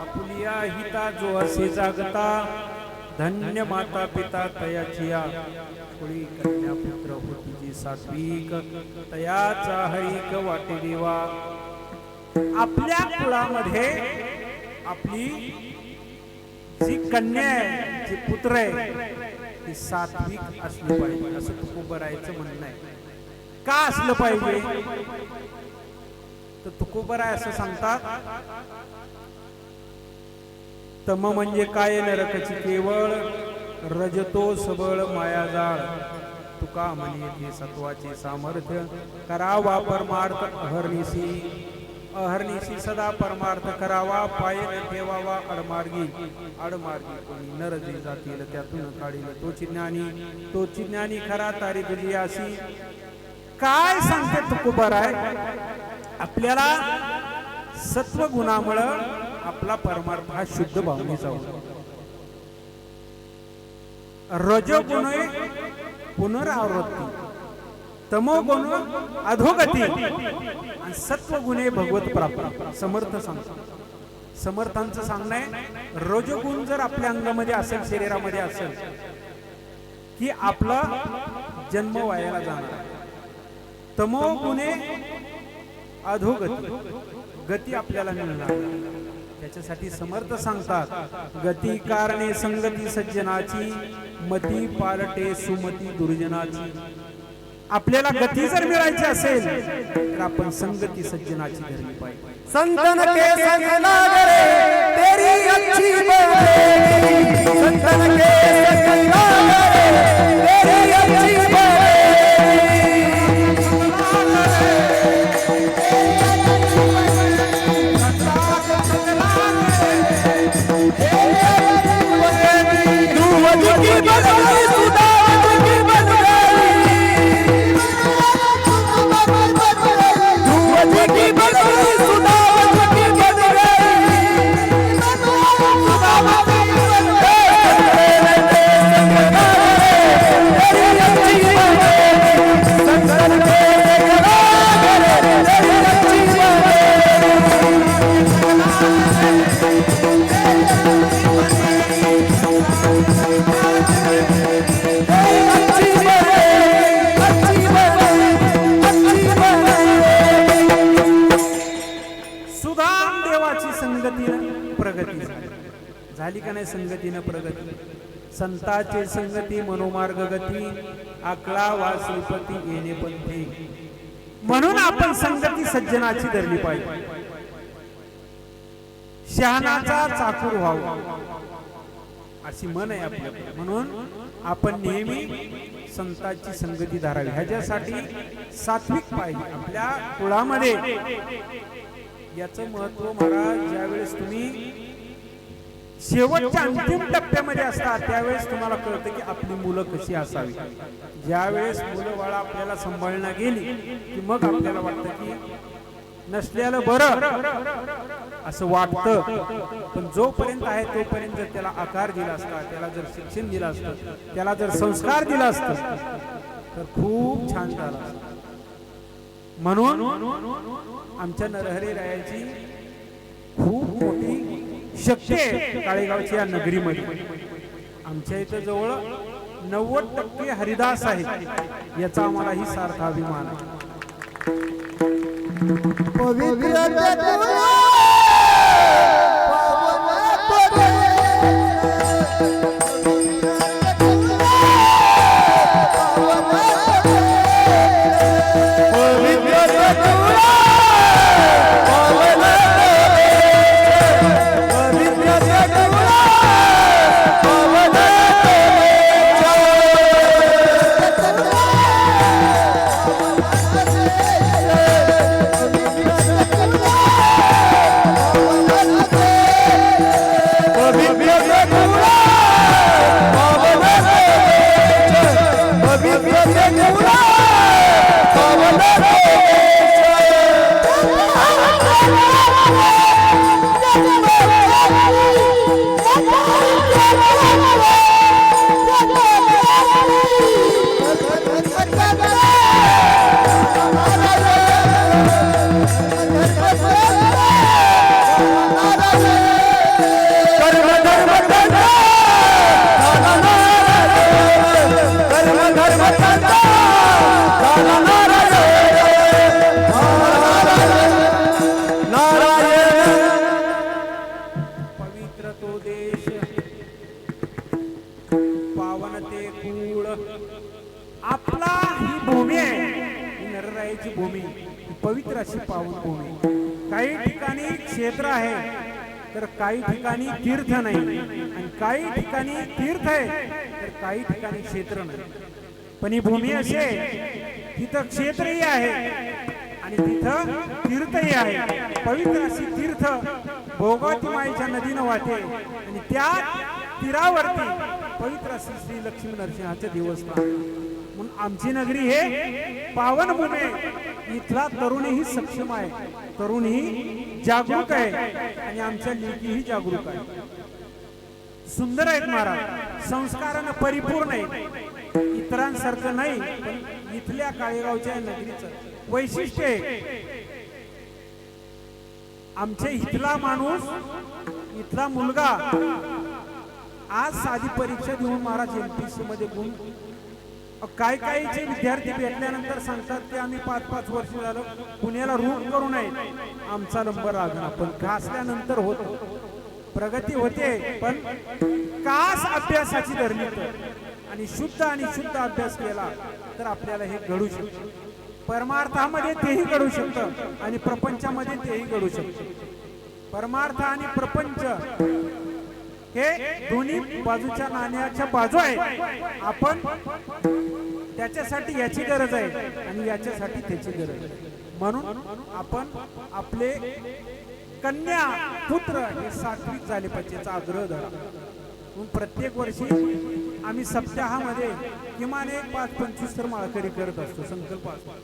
आपुलिया हिता दोसे धन्य माता पिता तयाचिया, कुळी कन्या पुत्र होती जी सात्विक, तयाचा हरिक वाटे देवा. आपल्या कुळामध्ये आपली जी कन्या आहे, जी पुत्र आहे, ती सात्विक असली पाहिजे, असं तुकोबरायचं म्हणणं आहे. का असलं पाहिजे तर तुकोबराय असं सांगतात, तम म्हणजे काय नरकची केवळ, रजतो सबळ मायाजाळ. तुका म्हणे ते सत्वाचे सामर्थ्य, करावा परमार्थ अहर्निशी. अहर्निशी सदा परमार्थ करावा, पाय न ठेवावा अडमार्गी. अडमार्गी कोणी नर जे जातील त्यातून काढील तोची ज्ञानी. तोची ज्ञानी खरा तारी तुझी अशी. काय सांगते तुकोबराय, आपल्याला सत्व गुणामुळं आपला परमार्थ हा शुद्ध भावनेचा होतो. रजोगुण पुनरावृत्ती, तमोगुण अधोगती आणि सत्वगुणे भगवत प्राप्ती. समर्थ सांगतो, समर्थांचं सांगणं आहे, रजोगुण जर आपल्या अंगामध्ये असेल, शरीरामध्ये असेल, की आपला जन्म वायाला जाणार. तमोगुणे अधोगती, गती आपल्याला मिळणार. त्याच्यासाठी समर्थ सांगतात, गती कारणे संगती सज्जनाची, मती पालटे सुमती दुर्जनाची. आपल्याला गती जर मिळायची असेल तर आपण संगती सज्जनाची धरली पाहिजे. संतन के संग नागरे तेरी अच्छी बनेगी, संतन के संग नागरे तेरी अच्छी बनेगी. ध्रुवजी की बन गई, सुदावजी की बन गई, झाली का नाही संगतीनं प्रगती? संताचे संगती मनोमार्ग गती, आकळा वा श्रीपती येणे पंथी. म्हणून आपण संगती सज्जनाची धरली पाहिजे. शहाणाचा चाकूर व्हावा अशी मन आहे आपल्याकडे. म्हणून आपण नेहमी संतांची संगती धरावी. ह्याच्यासाठी सात्विक पाहिजे आपल्या कुळामध्ये. याचं महत्व महाराज ज्यावेळेस तुम्ही शेवटच्या अंतिम टप्प्यामध्ये असतात त्यावेळेस तुम्हाला कळतं की आपली मुलं कशी असावी. ज्यावेळेस मुलं बाळा आपल्याला सांभाळणं गेली की मग आपल्याला वाटतं की नसल्याला बरं असं वाटतं. पण जोपर्यंत आहे तोपर्यंत जर त्याला आकार दिला असता, त्याला जर शिक्षण दिलं असतं, त्याला जर संस्कार दिला असतं तर खूप छान झालं असतं. म्हणून आमच्या नरहरी रायाची खूप मोठी शक्ती आहे काळेगावच्या या नगरीमध्ये. आमच्या इथं जवळ 90% हरिदास आहेत. याचा आम्हालाही सार्थ अभिमान आहे. आपला ही भूमी आहे, ही नररायाची भूमी, पवित्र अशी पावन भूमी. काही ठिकाणी क्षेत्र आहे तर काही ठिकाणी तीर्थ नाही, आणि काही ठिकाणी तीर्थ आहे तर काही ठिकाणी क्षेत्र नाही. पण ही भूमी अशी आहे तिथं क्षेत्रही आहे आणि तिथं तीर्थही आहे. पवित्र अशी तीर्थ भोगावती माईच्या नदीनं वाहते आणि त्या तीरावरती पवित्र अशी श्री लक्ष्मी नरसिंहाचे देवस्थान. म्हणून आमची नगरी हे पावन भूमी आहे. इथला तरुणही सक्षम आहे, तरुणही जागरूक आहे आणि आमच्या लेकीही जागरूक आहे. सुंदर आहेत महाराज, संस्कारानं परिपूर्ण आहे. इतरांसारखं नाही, पण इथल्या काळेगावच्या नगरीचं वैशिष्ट्य आहे. आमच्या इथला माणूस, इथला मुलगा आज साधी परीक्षा देऊन महाराज एमपीएससी मध्ये गुण. काही काहीचे विद्यार्थी भेटल्यानंतर सांगतात की आम्ही 5-5 वर्ष झालं पुण्याला रूम करू नये, आमचा नंबर लागला. पण घासल्यानंतर होत प्रगती होते, पण कास अभ्यासाची धरली तर आणि शुद्ध अभ्यास केला तर आपल्याला हे घडू शकतं. परमार्थामध्ये तेही घडू शकतं आणि प्रपंचामध्ये तेही घडू शकतं. परमार्थ आणि प्रपंच हे दोन्ही बाजूच्या नाण्याच्या बाजू आहे. आपण त्याच्यासाठी याची गरज आहे आणि याच्यासाठी त्याची गरज आहे. म्हणून आपण आपले कन्या पुत्र हे सात्विक झाले पाहिजे याचा आग्रह धरा. म्हणून प्रत्येक वर्षी आम्ही सप्ताहामध्ये किमान 5-25 तर माळकरी करत असतो. संकल्प असतो.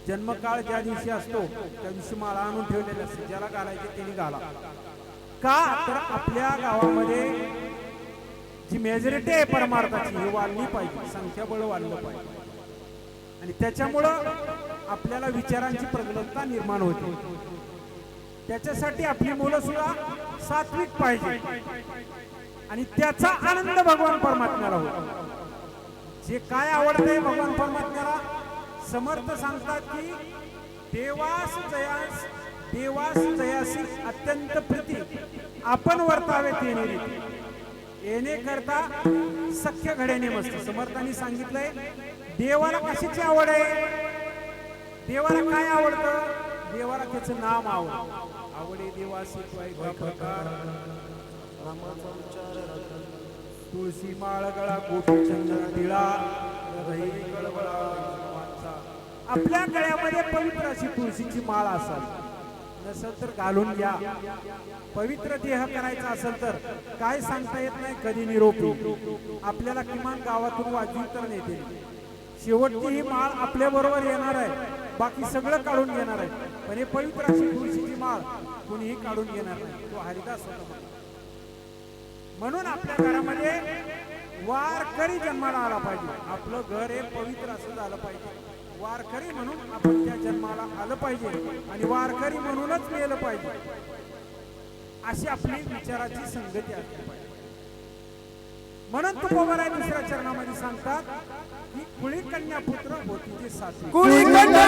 जन्मकाळ ज्या दिवशी असतो त्या दिवशी माळा आणून ठेवलेल्या असते. ज्याला घालायचे त्यांनी घाला. का तर आपल्या गावामध्ये जी मेजॉरिटी आहे परमार्थाची ही वाढली पाहिजे, संख्याबळ वाढलं पाहिजे. आणि त्याच्यामुळं आपल्याला विचारांची प्रगल्भता निर्माण होते. त्याच्यासाठी आपली मुलं सुद्धा सात्विक पाहिजे आणि त्याचा आनंद भगवान परमात्म्याला होतो. जे काय आवडते भगवान परमात्म्याला, समर्थ सांगतात की देवास जयासी अत्यंत प्रीती आपण वर्तावे तेने रीती येणे करता सख्य घडेने मस्त. समर्थांनी सांगितलंय देवाला कशाची आवड आहे, देवाला काय आवडतं, देवाला त्याचं नाम आवडे देवासी प्रकार तुळशी माळ गळा गोपी चंदन टिळा हृदयी गळबळा वाचा. आपल्या गळ्यामध्ये पवित्र अशी तुळशीची माळ असावी, नसेल तर घालून घ्या. पवित्र देह करायचा असेल तर काय सांगता येत नाही कधी निरोप येईल. आपल्याला किमान गावातून वाजवी तर नेते. शेवटची ही माळ आपल्या बरोबर येणार आहे, बाकी सगळं काढून घेणार आहे, पण हे पवित्र अशी तुळशीची माळ कुणीही काढून घेणार नाही. तो हरिदास होता. म्हणून आपल्या घरामध्ये वारकरी जन्माला आला पाहिजे. आपलं घर हे पवित्र असं झालं पाहिजे. वारकरी म्हणून आपण त्या जन्माला आलं पाहिजे आणि वारकरी म्हणूनच मेलं पाहिजे, अशी आपली विचाराची संगती असली पाहिजे. म्हणून तुकोबाराय दुसऱ्या चरणामध्ये सांगतात की कुळी कन्या पुत्र होती जे सासू. कुळी कन्या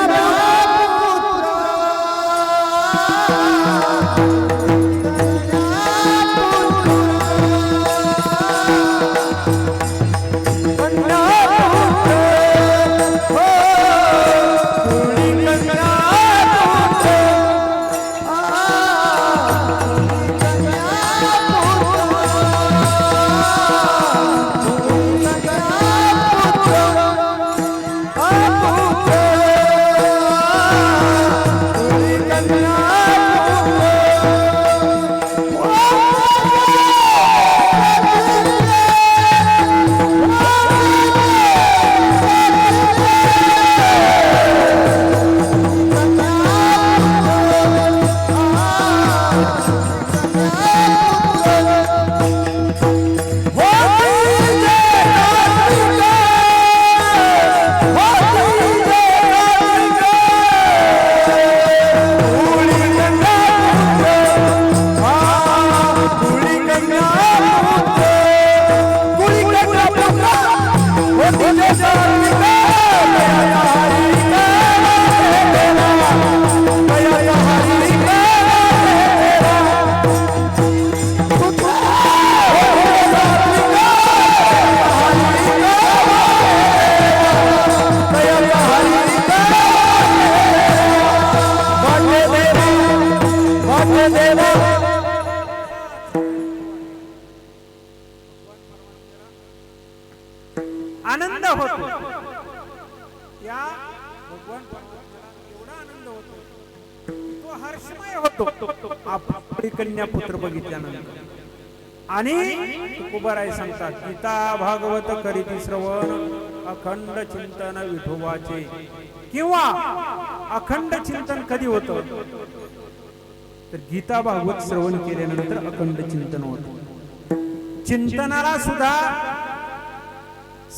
आनंद होतो. या भगवान परमात्म्याला एवढा आनंद होतो, तो हर्षमय होतो आपली कन्या पुत्र बघितल्यानंतर. आणि तुकोबाराय सांगतात गीता भागवत करीती श्रवण अखंड चिंतन विठोबाचे. किंवा अखंड चिंतन कधी होतं तर गीता भागवत श्रवण केल्यानंतर अखंड चिंतन होतं. चिंतनाला सुद्धा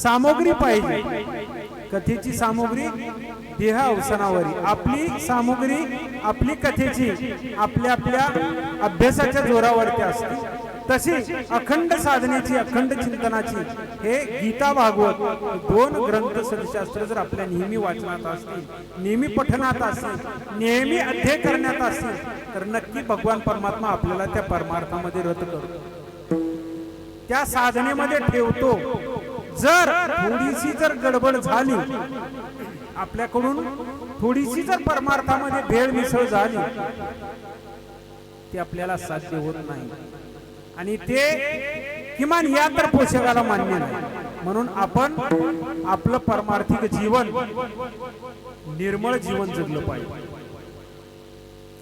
सामग्री पाहिजे. कथेची सामग्री देह अवसानावरी, आपली सामग्री आपली कथेची आपल्या आपल्या अभ्यासाच्या जोरावरती असते. तशी अखंड साधनेची अखंड चिंतनाची हे गीता भागवत दोन ग्रंथ सदशास्त्र जर आपल्या नेहमी वाचनात असतील, नेहमी पठनात असतील, नेहमी अध्ययन करण्यात असतील तर नक्की भगवान परमात्मा आपल्याला त्या परमार्थामध्ये रत करतो, त्या साधनेमध्ये ठेवतो. जर थोडीशी जर गडबड झाली आपल्याकडून, थोडीशी जर परमार्थामध्ये भेळ मिसळ झाली, ती आपल्याला साध्य होत नाही. आणि ते किमान या तर पोषकाला मान्य नाही. म्हणून आपण आपलं परमार्थिक जीवन निर्मळ जीवन जगलं पाहिजे.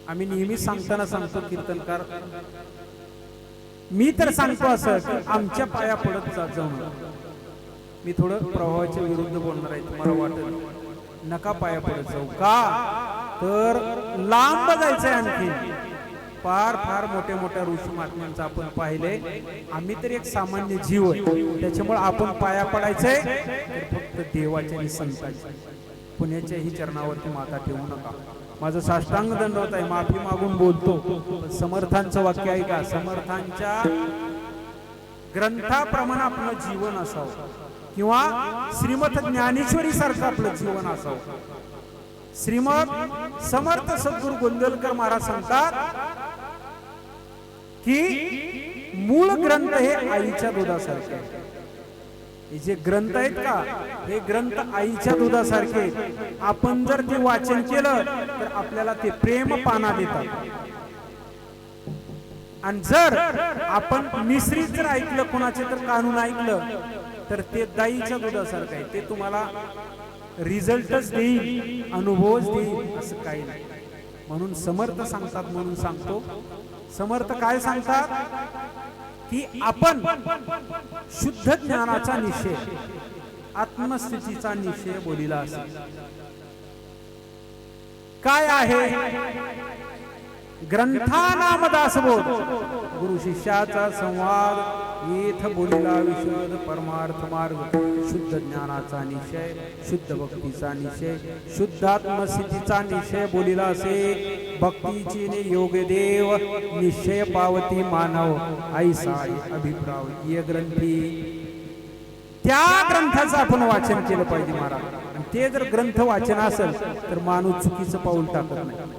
आम्ही नेहमी सांगताना सांगतो कीर्तनकार, मी तर सांगतो असं की आमच्या पाया पडत जाऊ. मी थोडं प्रवाहाच्या विरुद्ध बोलणार आहे, तुम्हाला वाटेल नका पाया पडत जाऊ. का तर लांब जायचंय आणखी. फार फार मोठ्या मोठ्या ऋषी महात्म्यांचं आपण पाहिले. आम्ही तर एक सामान्य जीव आहे, त्याच्यामुळे आपण पाया पडायचंय तर फक्त देवाच्या आणि संतांच्या, पुण्याच्याही चरणावरती माथा ठेवू नका. माझं साष्टांग दंडवत आहे, माफी मागून बोलतो. समर्थांचं वाक्य आहे का, समर्थांच्या ग्रंथाप्रमाणे आपलं जीवन असावं किंवा श्रीमद ज्ञानेश्वरी सारखं आपलं जीवन असावं. श्रीमद समर्थ सद्गुरू गोंदवलेकर महाराज सांगतात की मूळ ग्रंथ हे आईच्या दुधासारखे आहे. हे जे ग्रंथ आहेत का, हे ग्रंथ आईच्या दुधासारखे आहेत. आपण जर ते वाचन केलं तर आपल्याला ते प्रेम पाना देतात. आणि जर आपण मिश्रित जर ऐकलं, कोणाचे तर कानून ऐकलं, तर ते गाईच्या दुधासारखं आहे. ते तुम्हाला रिझल्टच देईल, अनुभवच देईल, असं काही नाही. म्हणून समर्थ सांगतात, म्हणून सांगतो. समर्थ काय सांगतात की आपण शुद्ध ज्ञानाचा निश्चय, आत्मस्थितीचा निश्चय बोलिला असेल. काय आहे? ग्रंथानाम दासबोध, गुरु शिष्याचा संवाद, येथ बोलिला विशद परमार्थ मार्ग, शुद्ध ज्ञानाचा निश्चय, शुद्ध भक्तीचा निश्चय, शुद्धात्मस्थितीचा निश्चय बोलिला असे. भक्तीची ने योग देव, निश्चय पावती मानव, ऐसा अभिप्राय ये ग्रंथी. त्या ग्रंथाचं आपण वाचन केलं पाहिजे महाराज. आणि ते जर ग्रंथ वाचन असेल तर माणूस चुकीचं पाऊल टाकत नाही.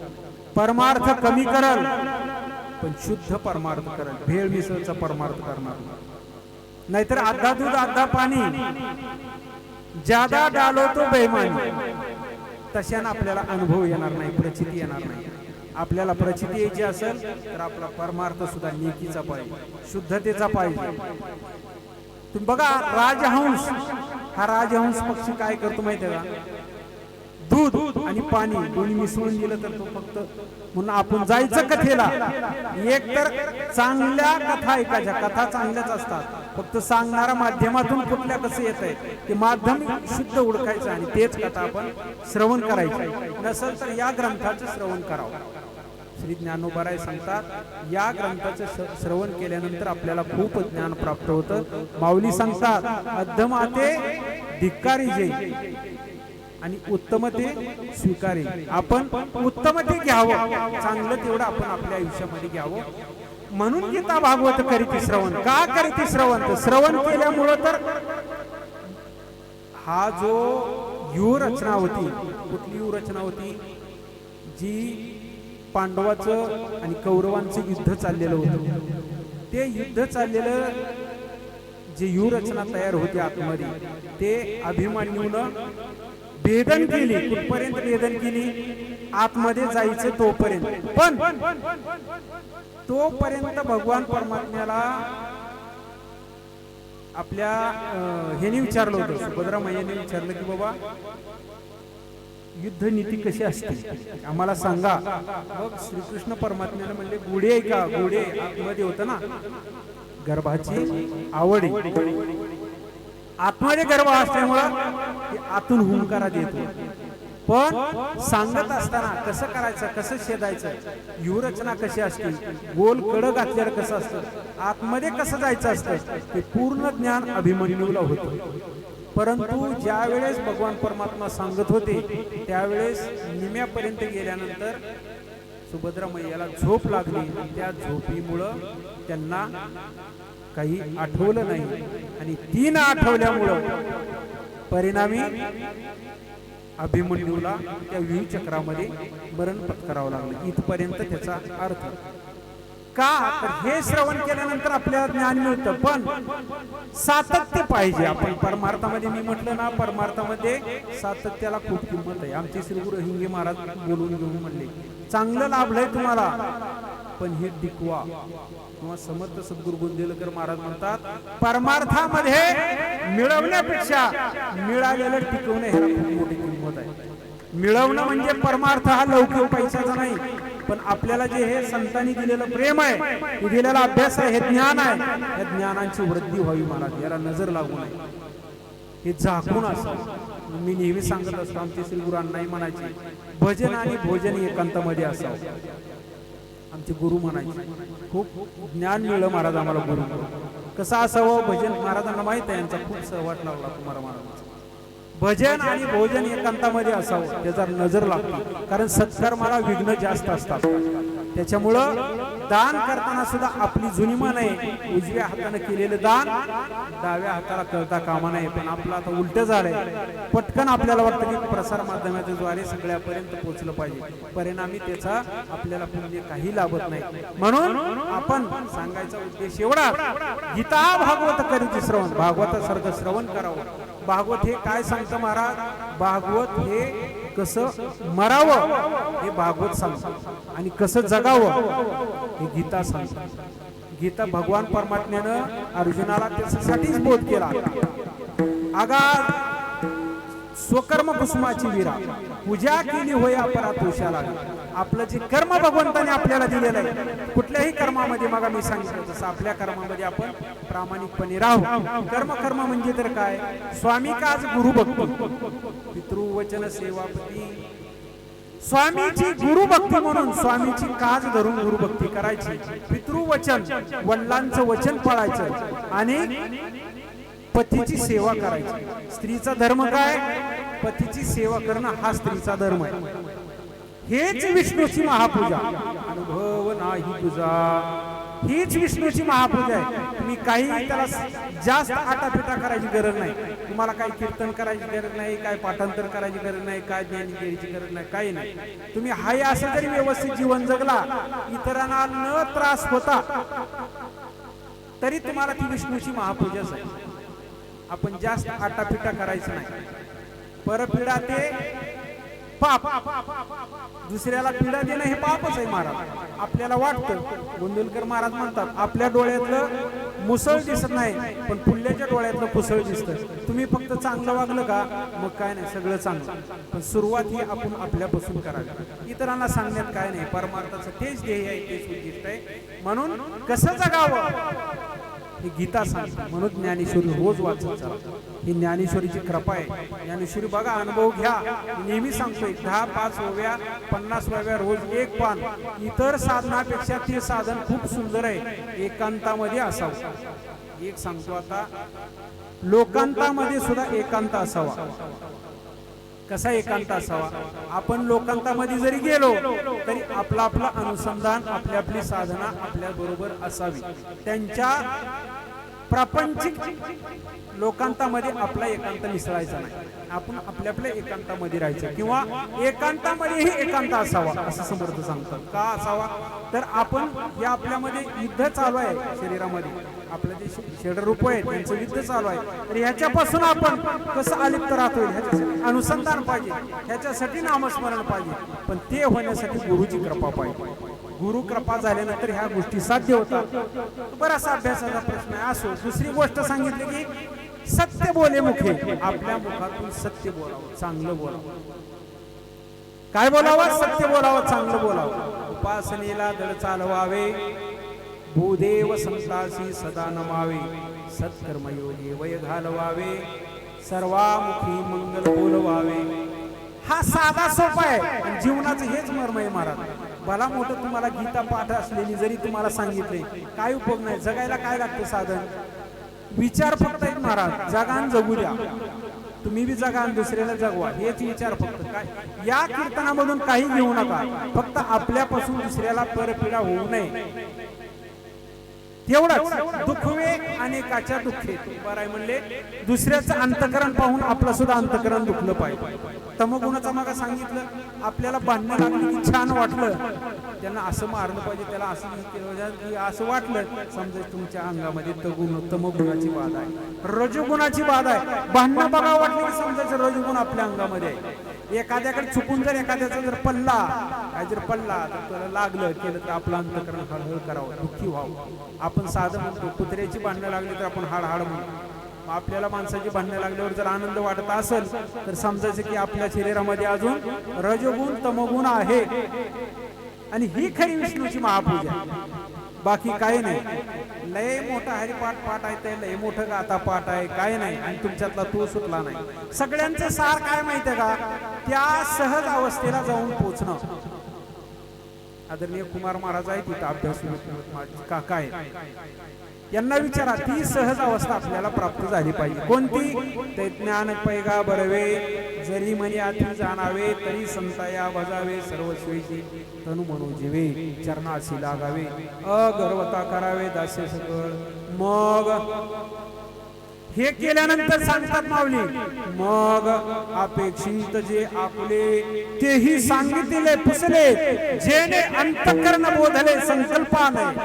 परमार्थ कमी करल पण शुद्ध परमार्थ करल. भेळ मिसळचा परमार्थ करणार नाहीतर आधा दूध आधा पाणी, ज्यादा डालो तो बेईमानी. तशाने आपल्याला अनुभव येणार नाही, प्रचिती येणार नाही. आपल्याला प्रचिती यायची असेल तर आपला परमार्थ सुद्धा नेकीचा पाहिजे, शुद्धतेचा पाहिजे. तुम्ही बघा राजहंस, हा राजहंस पक्षी काय करतो माहिती आहे का? दूध आणि पाणी दोन्ही मिसळून दिलं तर तो फक्त, म्हणून आपण जायचं कथेला. एक तर चांगल्या कथा ऐकायच्या, कथा चांगल्याच असतात, फक्त सांगणारा माध्यमातून कुठल्या कसं येत आहे ते माध्यम शुद्ध ओळखायचं आणि तेच कथा आपण श्रवण करायची. नसेल तर या ग्रंथाचं श्रवण करावं. श्री ज्ञानोबाराय सांगतात, या ग्रंथाचं श्रवण केल्यानंतर आपल्याला खूप ज्ञान प्राप्त होतं. माऊली सांगतात, अद्धमाते धिक्कारी जे आणि उत्तमते स्वीकारे. आपण उत्तमते घ्यावं, चांगलं तेवढं आपण आपल्या आयुष्यामध्ये घ्यावं. म्हणून गीता भागवत करीती श्रवण. का करीती श्रवण? तर श्रवण केल्यामुळं तर हा जो व्यूह रचना होती, कुठली व्यूह रचना होती? जी पांडवाचं आणि कौरवांचं युद्ध चाललेलं होतं, ते युद्ध चाललेलं जे व्यूह रचना तयार होती आतमध्ये, ते अभिमन्यूनं भेदन केली. कुठपर्यंत भेदन केली? आतमध्ये जायचं तोपर्यंत. पण तोपर्यंत भगवान परमात्म्याला आपल्या ह्याने विचारलं होतं, सुभद्रा मैयाने विचारलं की बाबा युद्ध नीती कशी असते आम्हाला सांगा. मग श्रीकृष्ण परमात्म्याने म्हणले, गुढे आहे का? गुढे आतमध्ये होतं ना, गर्भाची आवडी, आतमध्ये गर्भ असल्यामुळं आतून हुंकारा देतो. पण सांगत असताना कसं करायचं, कसं शेदायचं, व्यूहरचना कशी असते, गोल कडं घातल्यावर कसं असतं, आतमध्ये कसं जायचं असतं, ते पूर्ण ज्ञान अभिमन्यूला होतं. परंतु ज्या वेळेस भगवान परमात्मा सांगत होते त्यावेळेस निम्यापर्यंत गेल्यानंतर सुभद्रा मैयाला झोप लागली. त्या झोपीमुळं त्यांना काही आठवलं नाही आणि तीन आठवल्यामुळं परिणामी अभिमन्यूला त्या व्यूह चक्रामध्ये मरण पत्करावं लागलं. इथपर्यंत त्याचा अर्थ. का? तर हे श्रवण केल्यानंतर आपल्याला ज्ञान मिळतं, पण सातत्य पाहिजे. आपण परमार्थामध्ये, मी म्हटलं ना, परमार्थामध्ये सातत्याला खूप किंमत आहे. आमचे श्री गुरु हिंगे महाराज बोलून घेऊन म्हणले, चांगलं लाभलंय तुम्हाला, पण हे टिकवा. किंवा समर्थ सद्गुरु बुद्धेलकर महाराज म्हणतात, परमार्थामध्ये मिळवण्यापेक्षा मिळालेलं टिकवणं ह्याला खूप मोठी किंमत आहे. मिळवणं म्हणजे परमार्थ हा लौकिक पैशाचा नाही, पण आपल्याला जे हे संतांनी दिलेलं प्रेम आहे, हे दिलेला अभ्यास आहे, हे ज्ञान आहे, या ज्ञानाची वृद्धी व्हावी महाराज. याला नजर लागू नये, हे झाकून असावं. मी नेहमी सांगत असतो, आमचे श्री गुरु अण्णाही म्हणायचे, भजन आणि भोजन एकांतामध्ये असावं. आमचे गुरु म्हणायचे, खूप ज्ञान मिळलं महाराज आम्हाला गुरु. कसं असावं भजन? महाराजांना माहित आहे, यांचा खूप सहवास लागला तुम्हाला महाराजांचा. भजन आणि भोजन एकांतामध्ये असावं, त्याचा नजर लागतो. कारण सत्कर्माला विघ्न जास्त असतात. त्याच्यामुळं दान करताना सुद्धा आपली जुनी मान आहे, उजव्या हाताने केलेलं दान डाव्या हाताला करता कामा नये. पण आपलं आता उलट झालंय, पटकन आपल्याला वाटतं की प्रसार माध्यमाच्या द्वारे सगळ्यापर्यंत पोहोचलं पाहिजे, परिणामी त्याचा आपल्याला पुण्य काही लाभत नाही. म्हणून आपण सांगायचा उद्देश एवढा, गीता भागवत करीत श्रवण, भागवतासारखं श्रवण करावं. भागवत हे काय सांगतं महाराज, भागवत हे कसं मरावं हे भागवत सांगतं, आणि कसं जगावं हे गीता सांगतं. गीता भगवान परमात्म्यानं अर्जुनाला त्याच्यासाठीच बोध केला. आगा स्वकर्म कुसुमाची विरा, पूजा केली होय अपरातोषाला. आपलं जे कर्म भगवंताने आपल्याला दिलेलं आहे, कुठल्याही कर्मामध्ये मग मी सांगितलं तसं आपल्या कर्मामध्ये आपण प्रामाणिकपणे राहू. कर्म म्हणजे तर काय, स्वामी काज गुरु भक्ती, पितृवचन सेवापती. स्वामीची गुरुभक्ती म्हणून स्वामीची काज धरून गुरुभक्ती करायची, पितृवचन वडिलांचं वचन पाळायचं, आणि पतीची सेवा करायची. स्त्रीचा धर्म काय, पतीची सेवा करणं हा स्त्रीचा धर्म आहे. हेच विष्णूची महापूजा, अनुभव नाही तुझा, हीच विष्णूची महापूजा आहे. तुम्ही काही त्याला जास्त आटापिटा करायची गरज नाही, तुम्हाला काही कीर्तन करायची गरज नाही, काय पाठांतर करायची गरज नाही, काय ज्ञान द्यायची गरज नाही, काही नाही. तुम्ही हाय असं जरी व्यवस्थित जीवन जगला, इतरांना न त्रास होता, तरी तुम्हाला ती विष्णूची महापूजाच आहे. आपण जास्त आटापिटा करायचं नाही. परपीडा ते पाप, दुसऱ्याला पीडा देणं हे पापच आहे महाराज. आपल्याला वाटतं, गोंदवलकर महाराज म्हणतात, आपल्या डोळ्यातलं मुसळ दिसत नाही, पण पुल्ल्याच्या डोळ्यातलं पुसळ दिसतं. तुम्ही फक्त चांगलं वागलं का, मग काय नाही, सगळं चांगलं. पण सुरुवात ही आपण आपल्यापासून करावी. इतरांना सांगण्यात काय नाही, परमार्थाचं तेच ध्येय आहे, तेच उद्दिष्ट आहे. म्हणून कसं जगावं ही गीता सांगते. म्हणून ज्ञानेश्वरी रोज वाचत चला, ही ज्ञानेश्वरीची कृपा आहे. ज्ञानेश्वरी बघा, अनुभव घ्या. नेहमी सांगतोय 10, 5 ओव्या, 50 ओव्या, रोज एक पान. इतर साधनापेक्षा ते साधन खूप सुंदर आहे, एकांतामध्ये असावं. एक सांगतो आता, लोकांतामध्ये सुद्धा एकांत असावा. कसा एकांत असावा, आपण लोकांतामध्ये जरी गेलो तरी आपला आपला अनुसंधान, आपली आपली साधना आपल्या बरोबर असावी. त्यांच्या प्रापंचिक लोकांतामध्ये आपला एकांत मिसळायचा नाही, आपण आपल्या आपल्या एकांतामध्ये राहायचं. किंवा एकांतामध्येही एकांत असावा असं समर्थ सांगतात. का असावा, तर आपण या आपल्यामध्ये युद्ध चालू आहे शरीरामध्ये, आपलं जे षडरूप आहे त्यांचं युद्ध चालू आहे, तर ह्याच्यापासून आपण कसं अलिप्त राहतोय ह्याच्यासाठी अनुसंधान पाहिजे, ह्याच्यासाठी नामस्मरण पाहिजे. पण ते होण्यासाठी गुरुची कृपा पाहिजे. गुरु कृपा झाल्यानंतर ह्या गोष्टी साध्य होतात. बराचसा अभ्यासाचा प्रश्न आहे. असो, दुसरी गोष्ट सांगितली की सत्य बोले मुखे, आपल्या मुखातून सत्य बोलावं, चांगलं बोलावं. काय बोलावं, सत्य बोलावं, चांगलं बोलावं. उपासनेला दळ चालवावे, भूदेव संतासी सदा नमावे, सत्कर्मयोगी वय घालवावे, सर्वामुखी मंगल बोलवावे. हा साधा सोपा आहे, आणि जीवनाचं हेच मर्म आहे महाराज. भला मोठं तुम्हाला गीता पाठ असलेली जरी तुम्हाला सांगितले, काय उपयोग नाही. जगायला काय लागतं साधन, विचार फक्त एक महाराज, जगान जगू द्या, तुम्ही बी जगा आणि दुसऱ्याला जगवा, हेच विचार फक्त. काय या कीर्तनामधून काही घेऊ नका, फक्त आपल्यापासून दुसऱ्याला परपीडा होऊ नये तेवढंच. दुःखवे अनेकाच्या दुःखे बरं म्हणले, दुसऱ्याचं अंतकरण पाहून आपलं सुद्धा अंतकरण दुखलं पाहिजे. तमोगुणाचा मागा सांगितलं, आपल्याला भांडणं लागली की छान वाटलं, त्यांना असं मारलं पाहिजे, त्याला असं केलं, असं वाटलं, समजा तुमच्या अंगामध्ये तमोगुणाची बाधा आहे, रजोगुणाची बाधा आहे. भांडणं बघा वाटलं की समजायचं रजोगुण आपल्या अंगामध्ये आहे. एखाद्याकडे चुकून जर एखाद्याचा जर पल्ला काय जर पल्ला तर त्याला लागलं केलं तर आपलं अंतकरण हळहळ करावं, दुःखी व्हावं. आपण साधं म्हणतो, कुत्र्याची भांडणं लागली तर आपण हाड हाड म्हणतो. आपल्याला माणसाची भांडणं लागल्यावर जर आनंद वाटत असेल तर समजायचं की आपल्या शरीरामध्ये अजून रजोगुण तमोगुण आहे, आणि ही खरी विष्णूची महापूजा. बाकी काही नाही. लय मोठा हरिपाठ पाठ आहे, ते लय मोठं गाता पाठ आहे, काय नाही, आणि तुमच्यातला तो सुटला नाही. सगळ्यांचं सार काय माहितीये का, त्या सहज अवस्थेला जाऊन पोचणं. आदरणीय कुमार महाराज आहेत तिथं अभ्यास काका आहे, यांना विचारा ती सहज अवस्था आपल्याला प्राप्त झाली पाहिजे. कोणती? ते ज्ञान पैगा बरवे जरी मनी आधी जाणावे तरी संताया भजावे सर्वस्वीची तनु म्हणू जीवे चरणाशी लागावे अगर्वता करावे दास्य सकळ. मग हे केल्यानंतर सांगतात माऊली, मग अपेक्षित जे आपुले तेही सांगितले पुसले जेणे अंतःकरण बोधले संकल्पा नाही.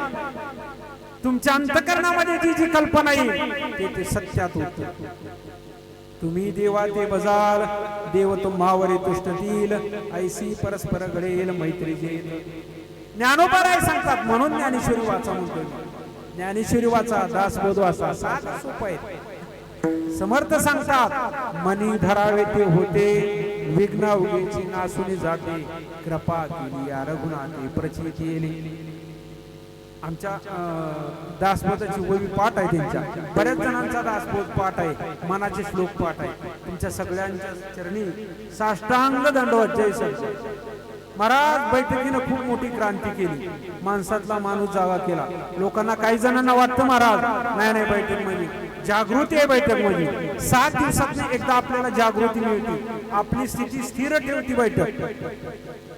तुमच्या अंतःकरणामध्ये जी जी कल्पना येईल ते सत्यात होत. तुम्ही देवा ते बजाल देव तुम्हावरी तुष्टतील ऐसी परस्पर घडेल मैत्री जे. ज्ञानोबा राय सांगतात म्हणून ज्ञानेश्वरी वाचा म्हणतो. ज्ञानेश्वरी वाचा, दासबोध वाचा, साधं सोपं आहे. समर्थ सांगतात मनी धरावे ते होते विघ्न उगेची नासुनी जाते कृपा केली या रघुनाथे प्रचिती येली. आमच्या दासबोधाची वही पाठ आहे, त्यांच्या बऱ्याच जणांचा दासबोध पाठ आहे, मनाचे श्लोक पाठ आहे. तुमच्या सगळ्यांच्या चरणी साष्टांग दंडवत जय सर. महाराज बैठकीनं खूप मोठी क्रांती केली, माणसातला माणूस जागा केला. लोकांना काही जणांना वाटतं महाराज नाही नाही बैठक मध्ये जागृती आहे, बैठक मध्ये 7 दिवसात एकदा आपल्याला जागृती मिळते, आपली स्थिती स्थिर ठेवती बैठक.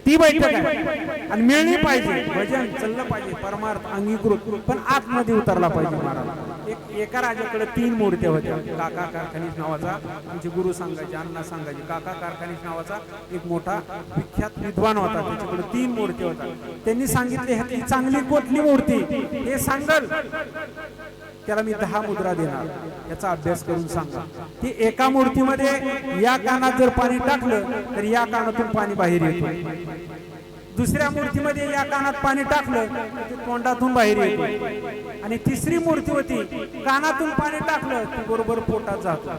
ती बैठक आहे आणि मिळली पाहिजे, भजन चाललं पाहिजे, परमार्थ अंगीकृत पण आतमध्ये उतरला पाहिजे. महाराज एका राजाकडे 3 मूर्त्या होत्या. काका कारखानीस नावाचा आमचे गुरु सांगायचे, अण्णा सांगायचे, काका कारखानीस नावाचा एक मोठा विख्यात विद्वान होता, त्याच्याकडे 3 मूर्ती होता. त्यांनी सांगितले ह्यातली चांगली कुठली मूर्ती हे सांगल त्याला मी 10 मुद्रा देणार, याचा अभ्यास करून सांगा. ती एका मूर्तीमध्ये या कानात जर पाणी टाकलं तर या कानातून पाणी बाहेर येतं. दुसऱ्या मूर्तीमध्ये या कानात पाणी टाकलं तर ते तोंडातून बाहेर येतं. आणि तिसरी मूर्ती होती कानातून पाणी टाकलं की बरोबर पोटात जातं.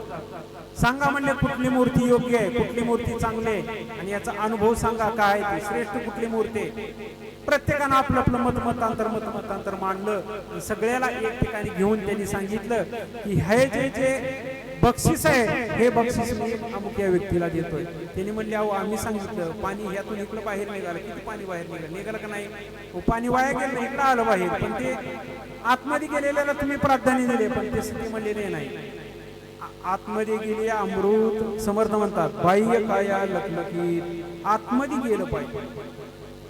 सांगा म्हणले कुठली मूर्ती योग्य आहे, कुठली मूर्ती चांगली आहे आणि याचा अनुभव सांगा काय ती श्रेष्ठ कुठली मूर्ती आहे. प्रत्येकानं आपलं आपलं मतांतर मांडलं. सगळ्याला एक ठिकाणी घेऊन त्यांनी सांगितलं की हे जे जे बक्षीस आहे हे बक्षीस मी अमुक या व्यक्तीला देतोय. त्यांनी म्हणले अहो आम्ही सांगितलं पाणी ह्यातून इकडं बाहेर निघालं, किती पाणी बाहेर निघालं का नाही? पाणी वाया गेलं इकडं आलं बाहेर, पण ते आतमध्ये गेलेल्याला तुम्ही प्राधान्य दिले, पण ते स्थिती म्हणलेले नाही. आतमध्ये गेले अमृत. समर्थ म्हणतात बाह्य काया लखलखीत आतमध्ये गेलं पाहिजे.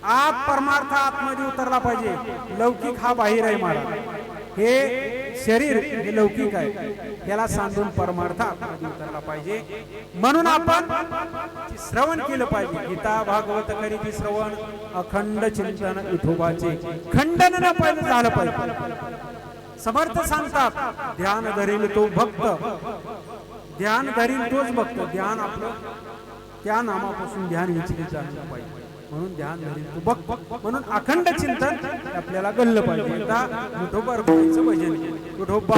आत परमार्थ आतमध्ये उतरला पाहिजे. लौकिक हा बाहेर आहे महाराज, हे शरीर हे लौकिक आहे, याला सांधून परमार्थ आतमध्ये उतरला पाहिजे. म्हणून आपण श्रवण केलं पाहिजे. गीता भागवत करीती श्रवण अखंड चिंतन विठोबाचे खंडन न पाहिजे झालं पाहिजे. समर्थ सांगतात ध्यान धरील तो भक्त, ध्यान धरील तोच भक्त. ध्यान आपलं त्या नामापासून ध्यान विचलित झालं पाहिजे. म्हणून ध्यान धरील तो भक्त, म्हणून अखंड चिंतन आपल्याला गल्लं पाहिजे. एकदा विठोबा रघुनाथचं भजन विठोबा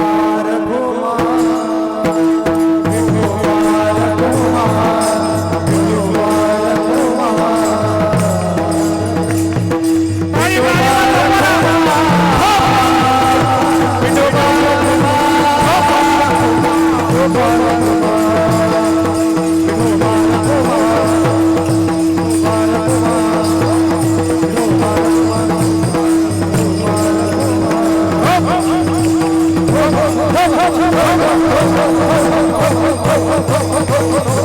हो